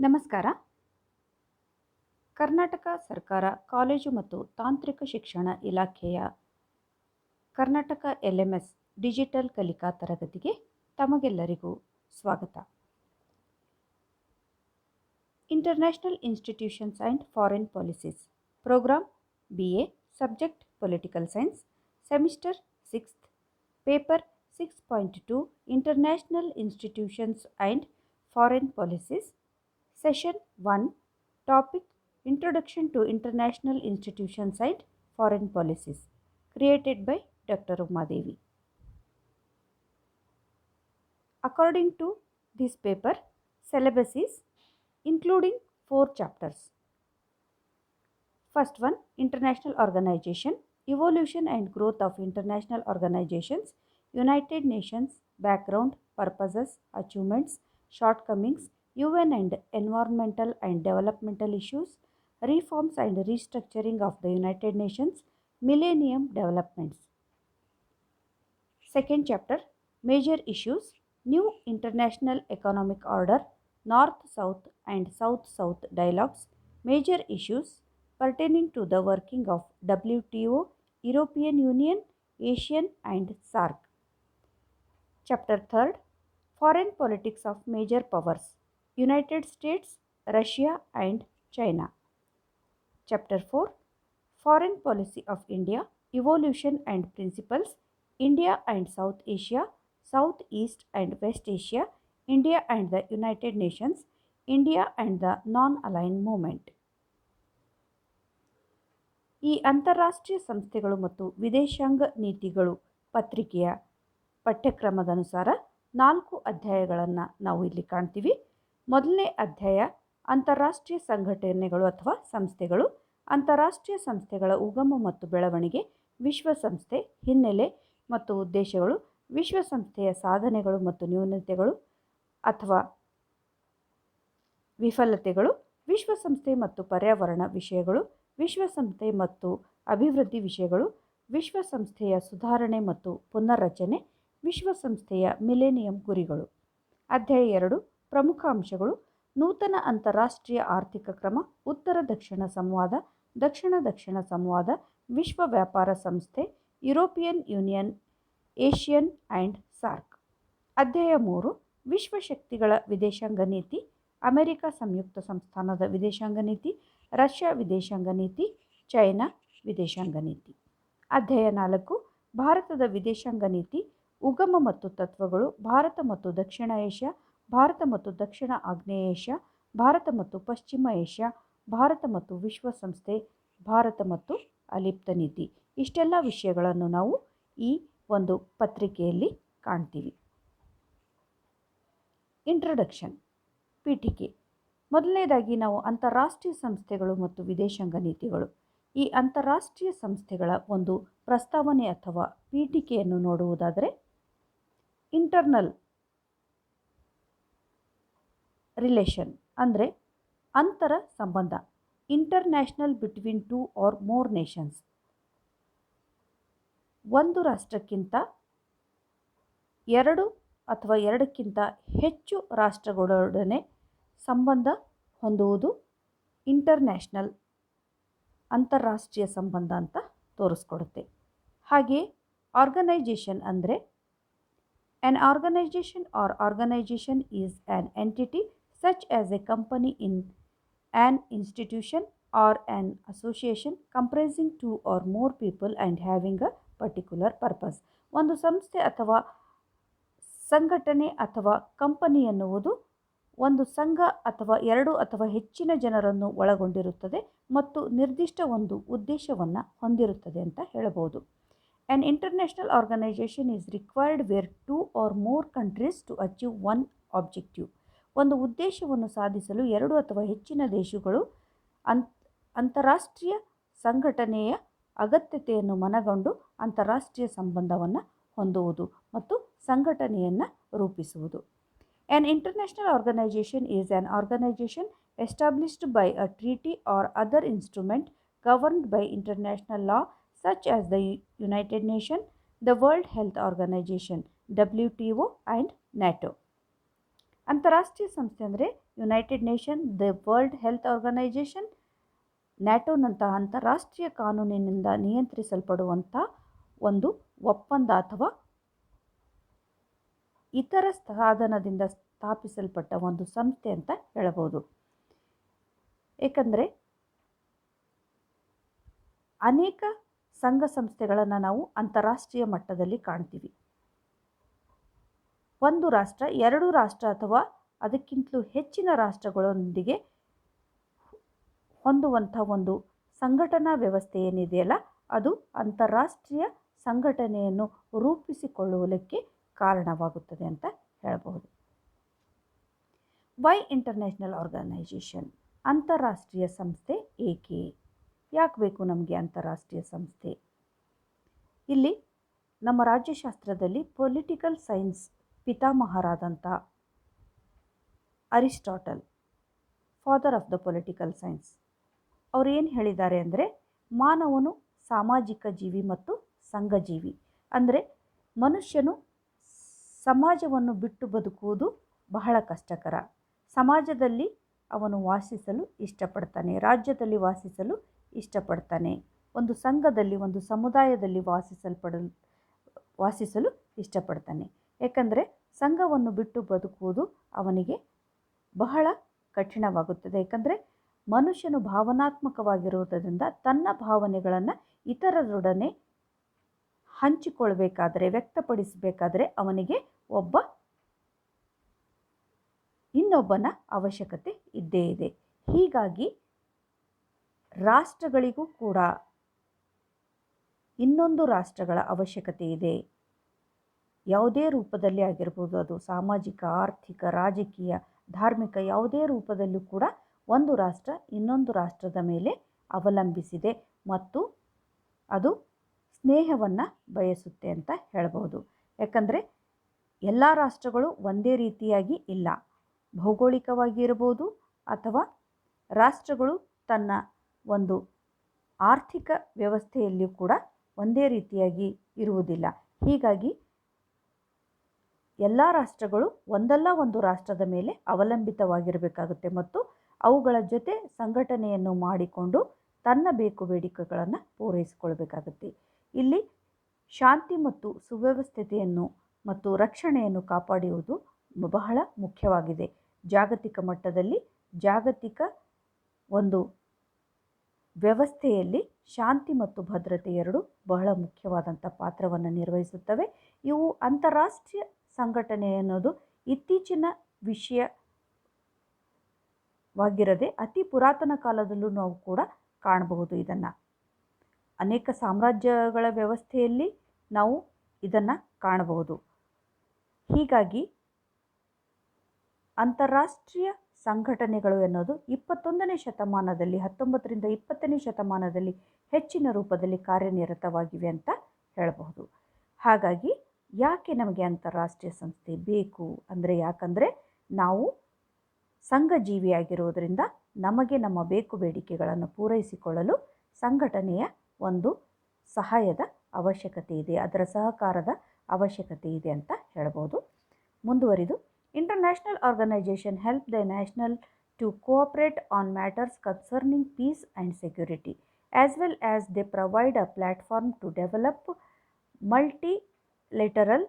ನಮಸ್ಕಾರ. ಕರ್ನಾಟಕ ಸರ್ಕಾರ ಕಾಲೇಜು ಮತ್ತು ತಾಂತ್ರಿಕ ಶಿಕ್ಷಣ ಇಲಾಖೆಯ ಕರ್ನಾಟಕ LMS ಡಿಜಿಟಲ್ ಕಲಿಕಾ ತರಗತಿಗೆ ತಮಗೆಲ್ಲರಿಗೂ ಸ್ವಾಗತ. International institutions and foreign policies programme BA subject political science semester 6th paper 6.2 international institutions and foreign policies session 1 topic Introduction to International Institutions and Foreign Policies created by Dr. Uma Devi. According to this paper, syllabus is including 4 chapters. First one, International Organization, Evolution and Growth of International Organizations, United Nations, Background, Purposes, Achievements, Shortcomings, UN and Environmental and Developmental Issues, Reforms and Restructuring of the United Nations, Millennium Developments. Second chapter, Major Issues, New International Economic Order, North-South and South-South Dialogues, Major Issues pertaining to the working of WTO, European Union, ASEAN and SAARC. Chapter 3rd, Foreign Politics of Major Powers, United States, Russia and China. Chapter 4, Foreign Policy of India, Evolution and Principles, India and South Asia, Southeast and West Asia, India and the United Nations, India and the Non-Aligned Movement. ಈ ಅಂತಾರಾಷ್ಟ್ರೀಯ ಸಂಸ್ಥೆಗಳು ಮತ್ತು ವಿದೇಶಾಂಗ ನೀತಿಗಳು ಪತ್ರಿಕೆಯ ಪಠ್ಯಕ್ರಮದನುಸಾರ 4 ಅಧ್ಯಾಯಗಳನ್ನು ನಾವು ಇಲ್ಲಿ ಕಾಣ್ತೀವಿ. ಮೊದಲನೇ ಅಧ್ಯಾಯ ಅಂತಾರಾಷ್ಟ್ರೀಯ ಸಂಘಟನೆಗಳು ಅಥವಾ ಸಂಸ್ಥೆಗಳು, ಅಂತಾರಾಷ್ಟ್ರೀಯ ಸಂಸ್ಥೆಗಳ ಉಗಮ ಮತ್ತು ಬೆಳವಣಿಗೆ, ವಿಶ್ವಸಂಸ್ಥೆ ಹಿನ್ನೆಲೆ ಮತ್ತು ಉದ್ದೇಶಗಳು, ವಿಶ್ವಸಂಸ್ಥೆಯ ಸಾಧನೆಗಳು ಮತ್ತು ನ್ಯೂನತೆಗಳು ಅಥವಾ ವಿಫಲತೆಗಳು, ವಿಶ್ವಸಂಸ್ಥೆ ಮತ್ತು ಪರ್ಯಾವರಣ ವಿಷಯಗಳು, ವಿಶ್ವಸಂಸ್ಥೆ ಮತ್ತು ಅಭಿವೃದ್ಧಿ ವಿಷಯಗಳು, ವಿಶ್ವಸಂಸ್ಥೆಯ ಸುಧಾರಣೆ ಮತ್ತು ಪುನರ್ರಚನೆ, ವಿಶ್ವಸಂಸ್ಥೆಯ ಮಿಲೇನಿಯಂ ಗುರಿಗಳು. ಅಧ್ಯಾಯ 2 ಪ್ರಮುಖ ಅಂಶಗಳು, ನೂತನ ಅಂತಾರಾಷ್ಟ್ರೀಯ ಆರ್ಥಿಕ ಕ್ರಮ, ಉತ್ತರ ದಕ್ಷಿಣ ಸಂವಾದ, ದಕ್ಷಿಣ ಸಂವಾದ, ವಿಶ್ವ ವ್ಯಾಪಾರ ಸಂಸ್ಥೆ, European union, Asian and SAARC. ಅಧ್ಯಾಯ 3 ವಿಶ್ವಶಕ್ತಿಗಳ ವಿದೇಶಾಂಗ ನೀತಿ, ಅಮೆರಿಕ ಸಂಯುಕ್ತ ಸಂಸ್ಥಾನದ ವಿದೇಶಾಂಗ ನೀತಿ, ರಷ್ಯಾ ವಿದೇಶಾಂಗ ನೀತಿ, ಚೈನಾ ವಿದೇಶಾಂಗ ನೀತಿ. ಅಧ್ಯಾಯ 4 ಭಾರತದ ವಿದೇಶಾಂಗ ನೀತಿ, ಉಗಮ ಮತ್ತು ತತ್ವಗಳು, ಭಾರತ ಮತ್ತು ದಕ್ಷಿಣ ಏಷ್ಯಾ, ಭಾರತ ಮತ್ತು ದಕ್ಷಿಣ ಆಗ್ನೇಯ ಏಷ್ಯಾ, ಭಾರತ ಮತ್ತು ಪಶ್ಚಿಮ ಏಷ್ಯಾ, ಭಾರತ ಮತ್ತು ವಿಶ್ವಸಂಸ್ಥೆ, ಭಾರತ ಮತ್ತು ಅಲಿಪ್ತ ನೀತಿ. ಇಷ್ಟೆಲ್ಲ ವಿಷಯಗಳನ್ನು ನಾವು ಈ ಒಂದು ಪತ್ರಿಕೆಯಲ್ಲಿ ಕಾಣ್ತೀವಿ. ಇಂಟ್ರೊಡಕ್ಷನ್, ಪೀಠಿಕೆ. ಮೊದಲನೇದಾಗಿ ನಾವು ಅಂತಾರಾಷ್ಟ್ರೀಯ ಸಂಸ್ಥೆಗಳು ಮತ್ತು ವಿದೇಶಾಂಗ ನೀತಿಗಳು, ಈ ಅಂತಾರಾಷ್ಟ್ರೀಯ ಸಂಸ್ಥೆಗಳ ಒಂದು ಪ್ರಸ್ತಾವನೆ ಅಥವಾ ಪೀಠಿಕೆಯನ್ನು ನೋಡುವುದಾದರೆ, ಇಂಟರ್ನಲ್ ರಿಲೇಷನ್ ಅಂದರೆ ಅಂತರ ಸಂಬಂಧ, international between 2 or more nations, ಒಂದು ರಾಷ್ಟ್ರಕ್ಕಿಂತ 2 ಅಥವಾ 2ಕ್ಕಿಂತ ಹೆಚ್ಚು ರಾಷ್ಟ್ರಗಳೊಡನೆ ಸಂಬಂಧ ಹೊಂದುವುದು ಇಂಟರ್ನ್ಯಾಷನಲ್ ಅಂತಾರಾಷ್ಟ್ರೀಯ ಸಂಬಂಧ ಅಂತ ತೋರಿಸ್ಕೊಡುತ್ತೆ. ಹಾಗೆ ಆರ್ಗನೈಜೇಷನ್ ಅಂದರೆ an organization or organization is an entity such as a company in an institution or an association comprising 2 or more people and having a particular purpose. ಒಂದು ಸಂಸ್ಥೆ ಅಥವಾ ಸಂಘಟನೆ ಅಥವಾ ಕಂಪನಿ ಎನ್ನುವುದು ಒಂದು ಸಂಘ ಅಥವಾ 2 ಅಥವಾ ಹೆಚ್ಚಿನ ಜನರನ್ನು ಒಳಗೊಂಡಿರುತ್ತದೆ ಮತ್ತು ನಿರ್ದಿಷ್ಟ ಒಂದು ಉದ್ದೇಶವನ್ನು ಹೊಂದಿರುತ್ತದೆ ಅಂತ ಹೇಳಬಹುದು. An international organization is required where 2 or more countries to achieve one objective. ಒಂದು ಉದ್ದೇಶವನ್ನು ಸಾಧಿಸಲು 2 ಅಥವಾ ಹೆಚ್ಚಿನ ದೇಶಗಳು ಅಂತಾರಾಷ್ಟ್ರೀಯ ಸಂಘಟನೆಯ ಅಗತ್ಯತೆಯನ್ನು ಮನಗಂಡು ಅಂತಾರಾಷ್ಟ್ರೀಯ ಸಂಬಂಧವನ್ನು ಹೊಂದುವುದು ಮತ್ತು ಸಂಘಟನೆಯನ್ನು ರೂಪಿಸುವುದು. An international organization is an organization established by a treaty or other instrument governed by international law such as the United Nations, the World Health Organization, WTO and NATO. ಅಂತಾರಾಷ್ಟ್ರೀಯ ಸಂಸ್ಥೆ ಅಂದರೆ United Nation, the World Health Organisation, ನ್ಯಾಟೋನಂತಹ ಅಂತಾರಾಷ್ಟ್ರೀಯ ಕಾನೂನಿನಿಂದ ನಿಯಂತ್ರಿಸಲ್ಪಡುವಂಥ ಒಂದು ಒಪ್ಪಂದ ಅಥವಾ ಇತರ ಸಾಧನದಿಂದ ಸ್ಥಾಪಿಸಲ್ಪಟ್ಟ ಒಂದು ಸಂಸ್ಥೆ ಅಂತ ಹೇಳಬಹುದು. ಏಕೆಂದರೆ ಅನೇಕ ಸಂಘ ಸಂಸ್ಥೆಗಳನ್ನು ನಾವು ಅಂತಾರಾಷ್ಟ್ರೀಯ ಮಟ್ಟದಲ್ಲಿ ಕಾಣ್ತೀವಿ. ಒಂದು ರಾಷ್ಟ್ರ, ಎರಡು ರಾಷ್ಟ್ರ ಅಥವಾ ಅದಕ್ಕಿಂತಲೂ ಹೆಚ್ಚಿನ ರಾಷ್ಟ್ರಗಳೊಂದಿಗೆ ಹೊಂದುವಂಥ ಒಂದು ಸಂಘಟನಾ ವ್ಯವಸ್ಥೆ ಏನಿದೆಯಲ್ಲ, ಅದು ಅಂತಾರಾಷ್ಟ್ರೀಯ ಸಂಘಟನೆಯನ್ನು ರೂಪಿಸಿಕೊಳ್ಳುವುದಕ್ಕೆ ಕಾರಣವಾಗುತ್ತದೆ ಅಂತ ಹೇಳಬಹುದು. ವೈ ಇಂಟರ್ನ್ಯಾಷನಲ್ ಆರ್ಗನೈಜೇಷನ್, ಅಂತಾರಾಷ್ಟ್ರೀಯ ಸಂಸ್ಥೆ ಏಕೆ, ಯಾಕೆ ಬೇಕು ನಮಗೆ ಅಂತಾರಾಷ್ಟ್ರೀಯ ಸಂಸ್ಥೆ? ಇಲ್ಲಿ ನಮ್ಮ ರಾಜ್ಯಶಾಸ್ತ್ರದಲ್ಲಿ ಪೊಲಿಟಿಕಲ್ ಸೈನ್ಸ್ ಪಿತಾಮಹರಾದಂಥ Aristotle, father of the political science, ಅವರು ಏನು ಹೇಳಿದ್ದಾರೆ ಅಂದರೆ, ಮಾನವನು ಸಾಮಾಜಿಕ ಜೀವಿ ಮತ್ತು ಸಂಘಜೀವಿ. ಅಂದರೆ ಮನುಷ್ಯನು ಸಮಾಜವನ್ನು ಬಿಟ್ಟು ಬದುಕುವುದು ಬಹಳ ಕಷ್ಟಕರ. ಸಮಾಜದಲ್ಲಿ ಅವನು ವಾಸಿಸಲು ಇಷ್ಟಪಡ್ತಾನೆ, ರಾಜ್ಯದಲ್ಲಿ ವಾಸಿಸಲು ಇಷ್ಟಪಡ್ತಾನೆ, ಒಂದು ಸಂಘದಲ್ಲಿ, ಒಂದು ಸಮುದಾಯದಲ್ಲಿ ವಾಸಿಸಲು ಇಷ್ಟಪಡ್ತಾನೆ. ಏಕೆಂದರೆ ಸಂಘವನ್ನು ಬಿಟ್ಟು ಬದುಕುವುದು ಅವನಿಗೆ ಬಹಳ ಕಠಿಣವಾಗುತ್ತದೆ. ಏಕೆಂದರೆ ಮನುಷ್ಯನು ಭಾವನಾತ್ಮಕವಾಗಿರುವುದರಿಂದ ತನ್ನ ಭಾವನೆಗಳನ್ನು ಇತರರೊಡನೆ ಹಂಚಿಕೊಳ್ಬೇಕಾದರೆ, ವ್ಯಕ್ತಪಡಿಸಬೇಕಾದರೆ ಅವನಿಗೆ ಇನ್ನೊಬ್ಬನ ಅವಶ್ಯಕತೆ ಇದ್ದೇ ಇದೆ. ಹೀಗಾಗಿ ರಾಷ್ಟ್ರಗಳಿಗೂ ಕೂಡ ಇನ್ನೊಂದು ರಾಷ್ಟ್ರಗಳ ಅವಶ್ಯಕತೆ ಇದೆ. ಯಾವುದೇ ರೂಪದಲ್ಲಿ ಆಗಿರ್ಬೋದು, ಅದು ಸಾಮಾಜಿಕ, ಆರ್ಥಿಕ, ರಾಜಕೀಯ, ಧಾರ್ಮಿಕ, ಯಾವುದೇ ರೂಪದಲ್ಲೂ ಕೂಡ ಒಂದು ರಾಷ್ಟ್ರ ಇನ್ನೊಂದು ರಾಷ್ಟ್ರದ ಮೇಲೆ ಅವಲಂಬಿಸಿದೆ ಮತ್ತು ಅದು ಸ್ನೇಹವನ್ನು ಬಯಸುತ್ತೆ ಅಂತ ಹೇಳಬಹುದು. ಯಾಕಂದರೆ ಎಲ್ಲ ರಾಷ್ಟ್ರಗಳು ಒಂದೇ ರೀತಿಯಾಗಿ ಇಲ್ಲ. ಭೌಗೋಳಿಕವಾಗಿ ಇರಬಹುದು ಅಥವಾ ರಾಷ್ಟ್ರಗಳು ತನ್ನ ಒಂದು ಆರ್ಥಿಕ ವ್ಯವಸ್ಥೆಯಲ್ಲಿಯೂ ಕೂಡ ಒಂದೇ ರೀತಿಯಾಗಿ ಇರುವುದಿಲ್ಲ. ಹೀಗಾಗಿ ಎಲ್ಲ ರಾಷ್ಟ್ರಗಳು ಒಂದಲ್ಲ ಒಂದು ರಾಷ್ಟ್ರದ ಮೇಲೆ ಅವಲಂಬಿತವಾಗಿರಬೇಕಾಗುತ್ತೆ ಮತ್ತು ಅವುಗಳ ಜೊತೆ ಸಂಘಟನೆಯನ್ನು ಮಾಡಿಕೊಂಡು ತನ್ನ ಬೇಕು ಬೇಡಿಕೆಗಳನ್ನು ಪೂರೈಸಿಕೊಳ್ಬೇಕಾಗುತ್ತೆ. ಇಲ್ಲಿ ಶಾಂತಿ ಮತ್ತು ಸುವ್ಯವಸ್ಥತೆಯನ್ನು ಮತ್ತು ರಕ್ಷಣೆಯನ್ನು ಕಾಪಾಡುವುದು ಬಹಳ ಮುಖ್ಯವಾಗಿದೆ. ಜಾಗತಿಕ ಮಟ್ಟದಲ್ಲಿ ಜಾಗತಿಕ ಒಂದು ವ್ಯವಸ್ಥೆಯಲ್ಲಿ ಶಾಂತಿ ಮತ್ತು ಭದ್ರತೆ ಎರಡು ಬಹಳ ಮುಖ್ಯವಾದಂಥ ಪಾತ್ರವನ್ನು ನಿರ್ವಹಿಸುತ್ತವೆ. ಇವು ಅಂತಾರಾಷ್ಟ್ರೀಯ ಸಂಘಟನೆ ಅನ್ನೋದು ಇತ್ತೀಚಿನ ವಿಷಯವಾಗಿರದೆ ಅತಿ ಪುರಾತನ ಕಾಲದಲ್ಲೂ ನಾವು ಕೂಡ ಕಾಣಬಹುದು. ಇದನ್ನು ಅನೇಕ ಸಾಮ್ರಾಜ್ಯಗಳ ವ್ಯವಸ್ಥೆಯಲ್ಲಿ ನಾವು ಇದನ್ನು ಕಾಣಬಹುದು. ಹೀಗಾಗಿ ಅಂತಾರಾಷ್ಟ್ರೀಯ ಸಂಘಟನೆಗಳು ಎನ್ನುವುದು 21ನೇ ಶತಮಾನದಲ್ಲಿ, 19ರಿಂದ 20ನೇ ಶತಮಾನದಲ್ಲಿ ಹೆಚ್ಚಿನ ರೂಪದಲ್ಲಿ ಕಾರ್ಯನಿರತವಾಗಿವೆ ಅಂತ ಹೇಳಬಹುದು. ಹಾಗಾಗಿ ಯಾಕೆ ನಮಗೆ ಅಂತಾರಾಷ್ಟ್ರೀಯ ಸಂಸ್ಥೆ ಬೇಕು ಅಂದರೆ, ಯಾಕಂದರೆ ನಾವು ಸಂಘಜೀವಿಯಾಗಿರುವುದರಿಂದ ನಮಗೆ ನಮ್ಮ ಬೇಕು ಬೇಡಿಕೆಗಳನ್ನು ಪೂರೈಸಿಕೊಳ್ಳಲು ಸಂಘಟನೆಯ ಒಂದು ಸಹಾಯದ ಅವಶ್ಯಕತೆ ಇದೆ, ಅದರ ಸಹಕಾರದ ಅವಶ್ಯಕತೆ ಇದೆ ಅಂತ ಹೇಳಬಹುದು. ಮುಂದುವರಿದು, international organisation help the national to cooperate on matters concerning peace and security as well as they provide a platform to develop multilateral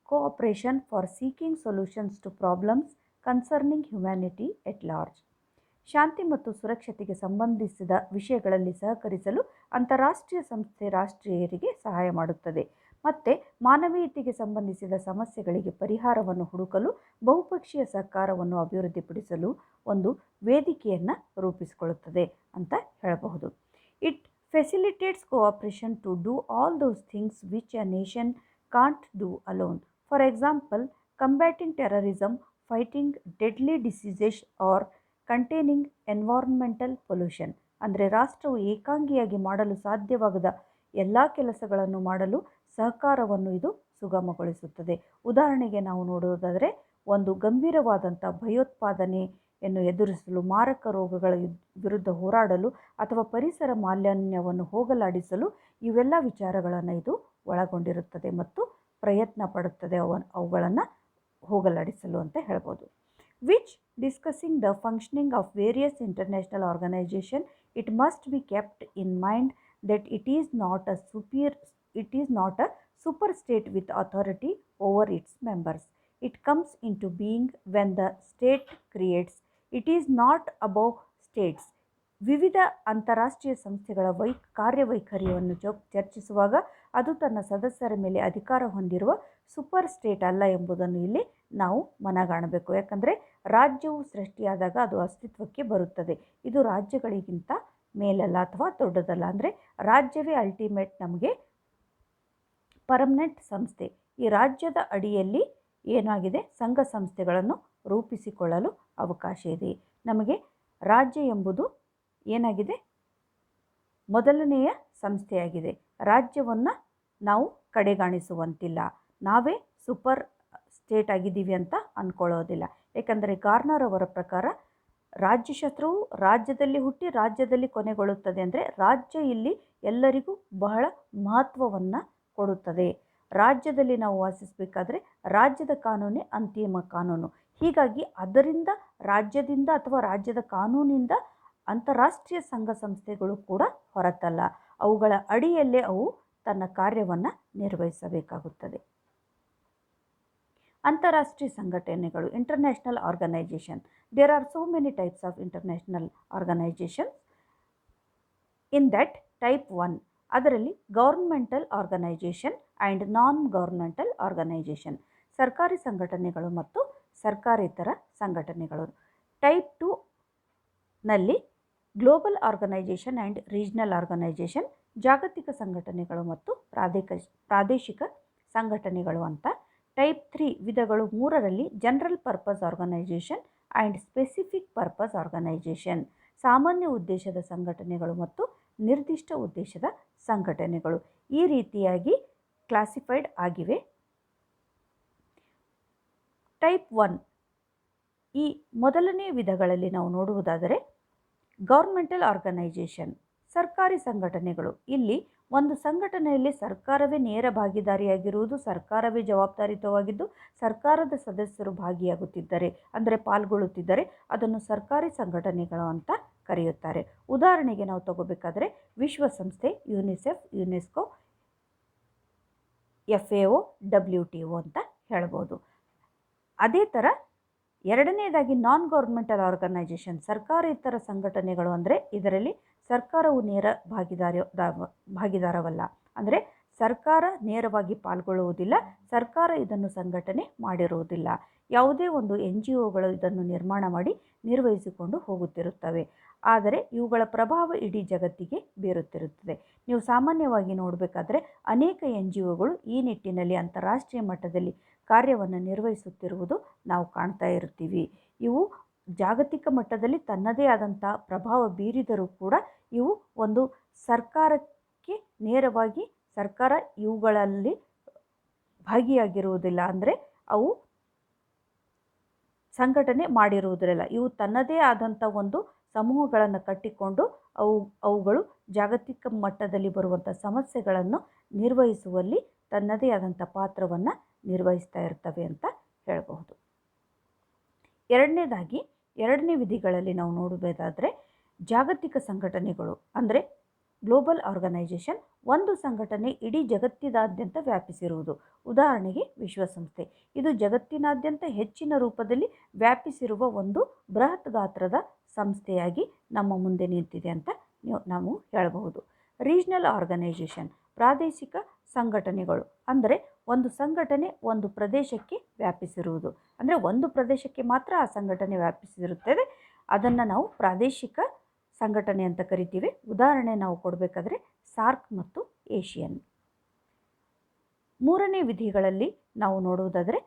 cooperation for seeking solutions to problems concerning humanity at large. ಶಾಂತಿ ಮತ್ತು ಸುರಕ್ಷತೆಗೆ ಸಂಬಂಧಿಸಿದ ವಿಷಯಗಳಲ್ಲಿ ಸಹಕರಿಸಲು ಅಂತಾರಾಷ್ಟ್ರೀಯ ಸಂಸ್ಥೆ ರಾಷ್ಟ್ರೀಯರಿಗೆ ಸಹಾಯ ಮಾಡುತ್ತದೆ ಮತ್ತು ಮಾನವೀಯತೆಗೆ ಸಂಬಂಧಿಸಿದ ಸಮಸ್ಯೆಗಳಿಗೆ ಪರಿಹಾರವನ್ನು ಹುಡುಕಲು ಬಹುಪಕ್ಷೀಯ ಸಹಕಾರವನ್ನು ಅಭಿವೃದ್ಧಿಪಡಿಸಲು ಒಂದು ವೇದಿಕೆಯನ್ನು ರೂಪಿಸಿಕೊಳ್ಳುತ್ತದೆ ಅಂತ ಹೇಳಬಹುದು. It facilitates cooperation to do all those things which a nation can't do alone. For example, combating terrorism, fighting deadly diseases or containing environmental pollution. ಅಂದರೆ ರಾಷ್ಟ್ರವು ಏಕಾಂಗಿಯಾಗಿ ಮಾಡಲು ಸಾಧ್ಯವಾಗದ ಎಲ್ಲ ಕೆಲಸಗಳನ್ನು ಮಾಡಲು ಸಹಕಾರವನ್ನು ಇದು ಸುಗಮಗೊಳಿಸುತ್ತದೆ. ಉದಾಹರಣೆಗೆ ನಾವು ನೋಡುವುದಾದರೆ, ಒಂದು ಗಂಭೀರವಾದಂಥ ಭಯೋತ್ಪಾದನೆಯನ್ನು ಎದುರಿಸಲು, ಮಾರಕ ರೋಗಗಳ ವಿರುದ್ಧ ಹೋರಾಡಲು ಅಥವಾ ಪರಿಸರ ಮಾಲಿನ್ಯವನ್ನು ಹೋಗಲಾಡಿಸಲು ಇವೆಲ್ಲ ವಿಚಾರಗಳನ್ನು ಇದು ಒಳಗೊಂಡಿರುತ್ತದೆ ಮತ್ತು ಪ್ರಯತ್ನ ಪಡುತ್ತದೆ ಅವುಗಳನ್ನು ಹೋಗಲಾಡಿಸಲು ಅಂತ ಹೇಳ್ಬೋದು. which discussing the functioning of various international organizations, it must be kept in mind that it is not a super state with authority over its members. It comes into being when the state creates. It is not above states. ವಿವಿಧ ಅಂತಾರಾಷ್ಟ್ರೀಯ ಸಂಸ್ಥೆಗಳ ಕಾರ್ಯವೈಖರಿಯನ್ನು ಚರ್ಚಿಸುವಾಗ ಅದು ತನ್ನ ಸದಸ್ಯರ ಮೇಲೆ ಅಧಿಕಾರ ಹೊಂದಿರುವ ಸೂಪರ್ ಸ್ಟೇಟ್ ಅಲ್ಲ ಎಂಬುದನ್ನು ಇಲ್ಲಿ ನಾವು ಮನಗಾಣಬೇಕು. ಯಾಕಂದರೆ ರಾಜ್ಯವು ಸೃಷ್ಟಿಯಾದಾಗ ಅದು ಅಸ್ತಿತ್ವಕ್ಕೆ ಬರುತ್ತದೆ. ಇದು ರಾಜ್ಯಗಳಿಗಿಂತ ಮೇಲಲ್ಲ ಅಥವಾ ದೊಡ್ಡದಲ್ಲ. ಅಂದರೆ ರಾಜ್ಯವೇ ಅಲ್ಟಿಮೇಟ್ ನಮಗೆ ಪರ್ಮನೆಂಟ್ ಸಂಸ್ಥೆ. ಈ ರಾಜ್ಯದ ಅಡಿಯಲ್ಲಿ ಏನಾಗಿದೆ, ಸಂಘ ಸಂಸ್ಥೆಗಳನ್ನು ರೂಪಿಸಿಕೊಳ್ಳಲು ಅವಕಾಶ ಇದೆ. ನಮಗೆ ರಾಜ್ಯ ಎಂಬುದು ಏನಾಗಿದೆ, ಮೊದಲನೆಯ ಸಂಸ್ಥೆಯಾಗಿದೆ. ರಾಜ್ಯವನ್ನು ನಾವು ಕಡೆಗಾಣಿಸುವಂತಿಲ್ಲ. ನಾವೇ ಸೂಪರ್ ಸ್ಟೇಟ್ ಆಗಿದ್ದೀವಿ ಅಂತ ಅಂದ್ಕೊಳ್ಳೋದಿಲ್ಲ. ಏಕೆಂದರೆ ಗಾರ್ನರ್ ಅವರ ಪ್ರಕಾರ ರಾಜ್ಯಶಾಸ್ತ್ರವು ರಾಜ್ಯದಲ್ಲಿ ಹುಟ್ಟಿ ರಾಜ್ಯದಲ್ಲಿ ಕೊನೆಗೊಳ್ಳುತ್ತದೆ. ಅಂದರೆ ರಾಜ್ಯ ಇಲ್ಲಿ ಎಲ್ಲರಿಗೂ ಬಹಳ ಮಹತ್ವವನ್ನು ಕೊಡುತ್ತದೆ. ರಾಜ್ಯದಲ್ಲಿ ನಾವು ವಾಸಿಸಬೇಕಾದ್ರೆ ರಾಜ್ಯದ ಕಾನೂನೇ ಅಂತಿಮ ಕಾನೂನು. ಹೀಗಾಗಿ ಅದರಿಂದ ರಾಜ್ಯದಿಂದ ಅಥವಾ ರಾಜ್ಯದ ಕಾನೂನಿಂದ ಅಂತಾರಾಷ್ಟ್ರೀಯ ಸಂಘ ಸಂಸ್ಥೆಗಳು ಕೂಡ ಹೊರತಲ್ಲ. ಅವುಗಳ ಅಡಿಯಲ್ಲೇ ಅವು ತನ್ನ ಕಾರ್ಯವನ್ನು ನಿರ್ವಹಿಸಬೇಕಾಗುತ್ತದೆ. ಅಂತಾರಾಷ್ಟ್ರೀಯ ಸಂಘಟನೆಗಳು, international organisation. There are so many types of international organisation. In that type 1 ಅದರಲ್ಲಿ governmental organisation and non governmental organisation, ಸರ್ಕಾರಿ ಸಂಘಟನೆಗಳು ಮತ್ತು ಸರ್ಕಾರೇತರ ಸಂಘಟನೆಗಳು. ಟೈಪ್ 2 ನಲ್ಲಿ global organisation and regional organisation, ಜಾಗತಿಕ ಸಂಘಟನೆಗಳು ಮತ್ತು ಪ್ರಾದೇಶಿಕ ಸಂಘಟನೆಗಳು ಅಂತ. ಟೈಪ್ 3 ವಿಧಗಳು 3ರಲ್ಲಿ general purpose organisation and specific purpose organisation, ಸಾಮಾನ್ಯ ಉದ್ದೇಶದ ಸಂಘಟನೆಗಳು ಮತ್ತು ನಿರ್ದಿಷ್ಟ ಉದ್ದೇಶದ ಸಂಘಟನೆಗಳು. ಈ ರೀತಿಯಾಗಿ ಕ್ಲಾಸಿಫೈಡ್ ಆಗಿವೆ. ಟೈಪ್ 1 ಈ ಮೊದಲನೇ ವಿಧಗಳಲ್ಲಿ ನಾವು ನೋಡುವುದಾದರೆ ಗೌರ್ಮೆಂಟಲ್ ಆರ್ಗನೈಜೇಷನ್, ಸರ್ಕಾರಿ ಸಂಘಟನೆಗಳು. ಇಲ್ಲಿ ಒಂದು ಸಂಘಟನೆಯಲ್ಲಿ ಸರ್ಕಾರವೇ ನೇರ ಭಾಗಿದಾರಿಯಾಗಿರುವುದು, ಸರ್ಕಾರವೇ ಜವಾಬ್ದಾರಿತವಾಗಿದ್ದು ಸರ್ಕಾರದ ಸದಸ್ಯರು ಭಾಗಿಯಾಗುತ್ತಿದ್ದರೆ ಅಂದರೆ ಪಾಲ್ಗೊಳ್ಳುತ್ತಿದ್ದರೆ ಅದನ್ನು ಸರ್ಕಾರಿ ಸಂಘಟನೆಗಳು ಅಂತ ಕರೆಯುತ್ತಾರೆ. ಉದಾಹರಣೆಗೆ ನಾವು ತಗೋಬೇಕಾದ್ರೆ ವಿಶ್ವಸಂಸ್ಥೆ, ಯುನಿಸೆಫ್, ಯುನೆಸ್ಕೋ, FAO, WTO ಅಂತ ಹೇಳ್ಬೋದು. ಅದೇ ಥರ ಎರಡನೇದಾಗಿ ನಾನ್ ಗೌರ್ಮೆಂಟಲ್ ಆರ್ಗನೈಜೇಷನ್, ಸರ್ಕಾರೇತರ ಸಂಘಟನೆಗಳು. ಅಂದರೆ ಇದರಲ್ಲಿ ಸರ್ಕಾರವು ನೇರ ಭಾಗಿದಾರವಲ್ಲ. ಅಂದರೆ ಸರ್ಕಾರ ನೇರವಾಗಿ ಪಾಲ್ಗೊಳ್ಳುವುದಿಲ್ಲ, ಸರ್ಕಾರ ಇದನ್ನು ಸಂಘಟನೆ ಮಾಡಿರುವುದಿಲ್ಲ. ಯಾವುದೇ ಒಂದು NGOಗಳು ಇದನ್ನು ನಿರ್ಮಾಣ ಮಾಡಿ ನಿರ್ವಹಿಸಿಕೊಂಡು ಹೋಗುತ್ತಿರುತ್ತವೆ. ಆದರೆ ಇವುಗಳ ಪ್ರಭಾವ ಇಡೀ ಜಗತ್ತಿಗೆ ಬೀರುತ್ತಿರುತ್ತದೆ. ನೀವು ಸಾಮಾನ್ಯವಾಗಿ ನೋಡಬೇಕಾದ್ರೆ ಅನೇಕ NGOಗಳು ಈ ನಿಟ್ಟಿನಲ್ಲಿ ಅಂತಾರಾಷ್ಟ್ರೀಯ ಮಟ್ಟದಲ್ಲಿ ಕಾರ್ಯವನ್ನು ನಿರ್ವಹಿಸುತ್ತಿರುವುದು ನಾವು ಕಾಣ್ತಾ ಇರ್ತೀವಿ. ಇವು ಜಾಗತಿಕ ಮಟ್ಟದಲ್ಲಿ ತನ್ನದೇ ಆದಂಥ ಪ್ರಭಾವ ಬೀರಿದರೂ ಕೂಡ ಇವು ಒಂದು ಸರ್ಕಾರಕ್ಕೆ ನೇರವಾಗಿ ಸರ್ಕಾರ ಇವುಗಳಲ್ಲಿ ಭಾಗಿಯಾಗಿರುವುದಿಲ್ಲ. ಅಂದರೆ ಅವು ಸಂಘಟನೆ ಮಾಡಿರುವುದಿಲ್ಲ. ಇವು ತನ್ನದೇ ಆದಂಥ ಒಂದು ಸಮೂಹಗಳನ್ನು ಕಟ್ಟಿಕೊಂಡು ಅವುಗಳು ಜಾಗತಿಕ ಮಟ್ಟದಲ್ಲಿ ಬರುವಂಥ ಸಮಸ್ಯೆಗಳನ್ನು ನಿರ್ವಹಿಸುವಲ್ಲಿ ತನ್ನದೇ ಆದಂಥ ಪಾತ್ರವನ್ನು ನಿರ್ವಹಿಸ್ತಾ ಇರ್ತವೆ ಅಂತ ಹೇಳಬಹುದು. ಎರಡನೇ ವಿಧಿಗಳಲ್ಲಿ ನಾವು ನೋಡಬೇಕಾದ್ರೆ ಜಾಗತಿಕ ಸಂಘಟನೆಗಳು ಅಂದರೆ ಗ್ಲೋಬಲ್ ಆರ್ಗನೈಜೇಷನ್, ಒಂದು ಸಂಘಟನೆ ಇಡೀ ಜಗತ್ತಿನಾದ್ಯಂತ ವ್ಯಾಪಿಸಿರುವುದು. ಉದಾಹರಣೆಗೆ ವಿಶ್ವಸಂಸ್ಥೆ, ಇದು ಜಗತ್ತಿನಾದ್ಯಂತ ಹೆಚ್ಚಿನ ರೂಪದಲ್ಲಿ ವ್ಯಾಪಿಸಿರುವ ಒಂದು ಬೃಹತ್ ಗಾತ್ರದ ಸಂಸ್ಥೆಯಾಗಿ ನಮ್ಮ ಮುಂದೆ ನಿಂತಿದೆ ಅಂತ ನಾವು ಹೇಳಬಹುದು. ರೀಜನಲ್ ಆರ್ಗನೈಜೇಷನ್, ಪ್ರಾದೇಶಿಕ ಸಂಘಟನೆಗಳು ಅಂದರೆ ಒಂದು ಸಂಘಟನೆ ಒಂದು ಪ್ರದೇಶಕ್ಕೆ ವ್ಯಾಪಿಸಿರುವುದು. ಅಂದರೆ ಒಂದು ಪ್ರದೇಶಕ್ಕೆ ಮಾತ್ರ ಆ ಸಂಘಟನೆ ವ್ಯಾಪಿಸಿರುತ್ತದೆ. ಅದನ್ನು ನಾವು ಪ್ರಾದೇಶಿಕ ಸಂಘಟನೆ ಅಂತ ಕರಿತೀವಿ. ಉದಾಹರಣೆ ನಾವು ಕೊಡಬೇಕಾದ್ರೆ ಸಾರ್ಕ್ ಮತ್ತು ಏಷಿಯನ್. ಮೂರನೇ ವಿಧಿಗಳಲ್ಲಿ ನಾವು ನೋಡುವುದಾದರೆ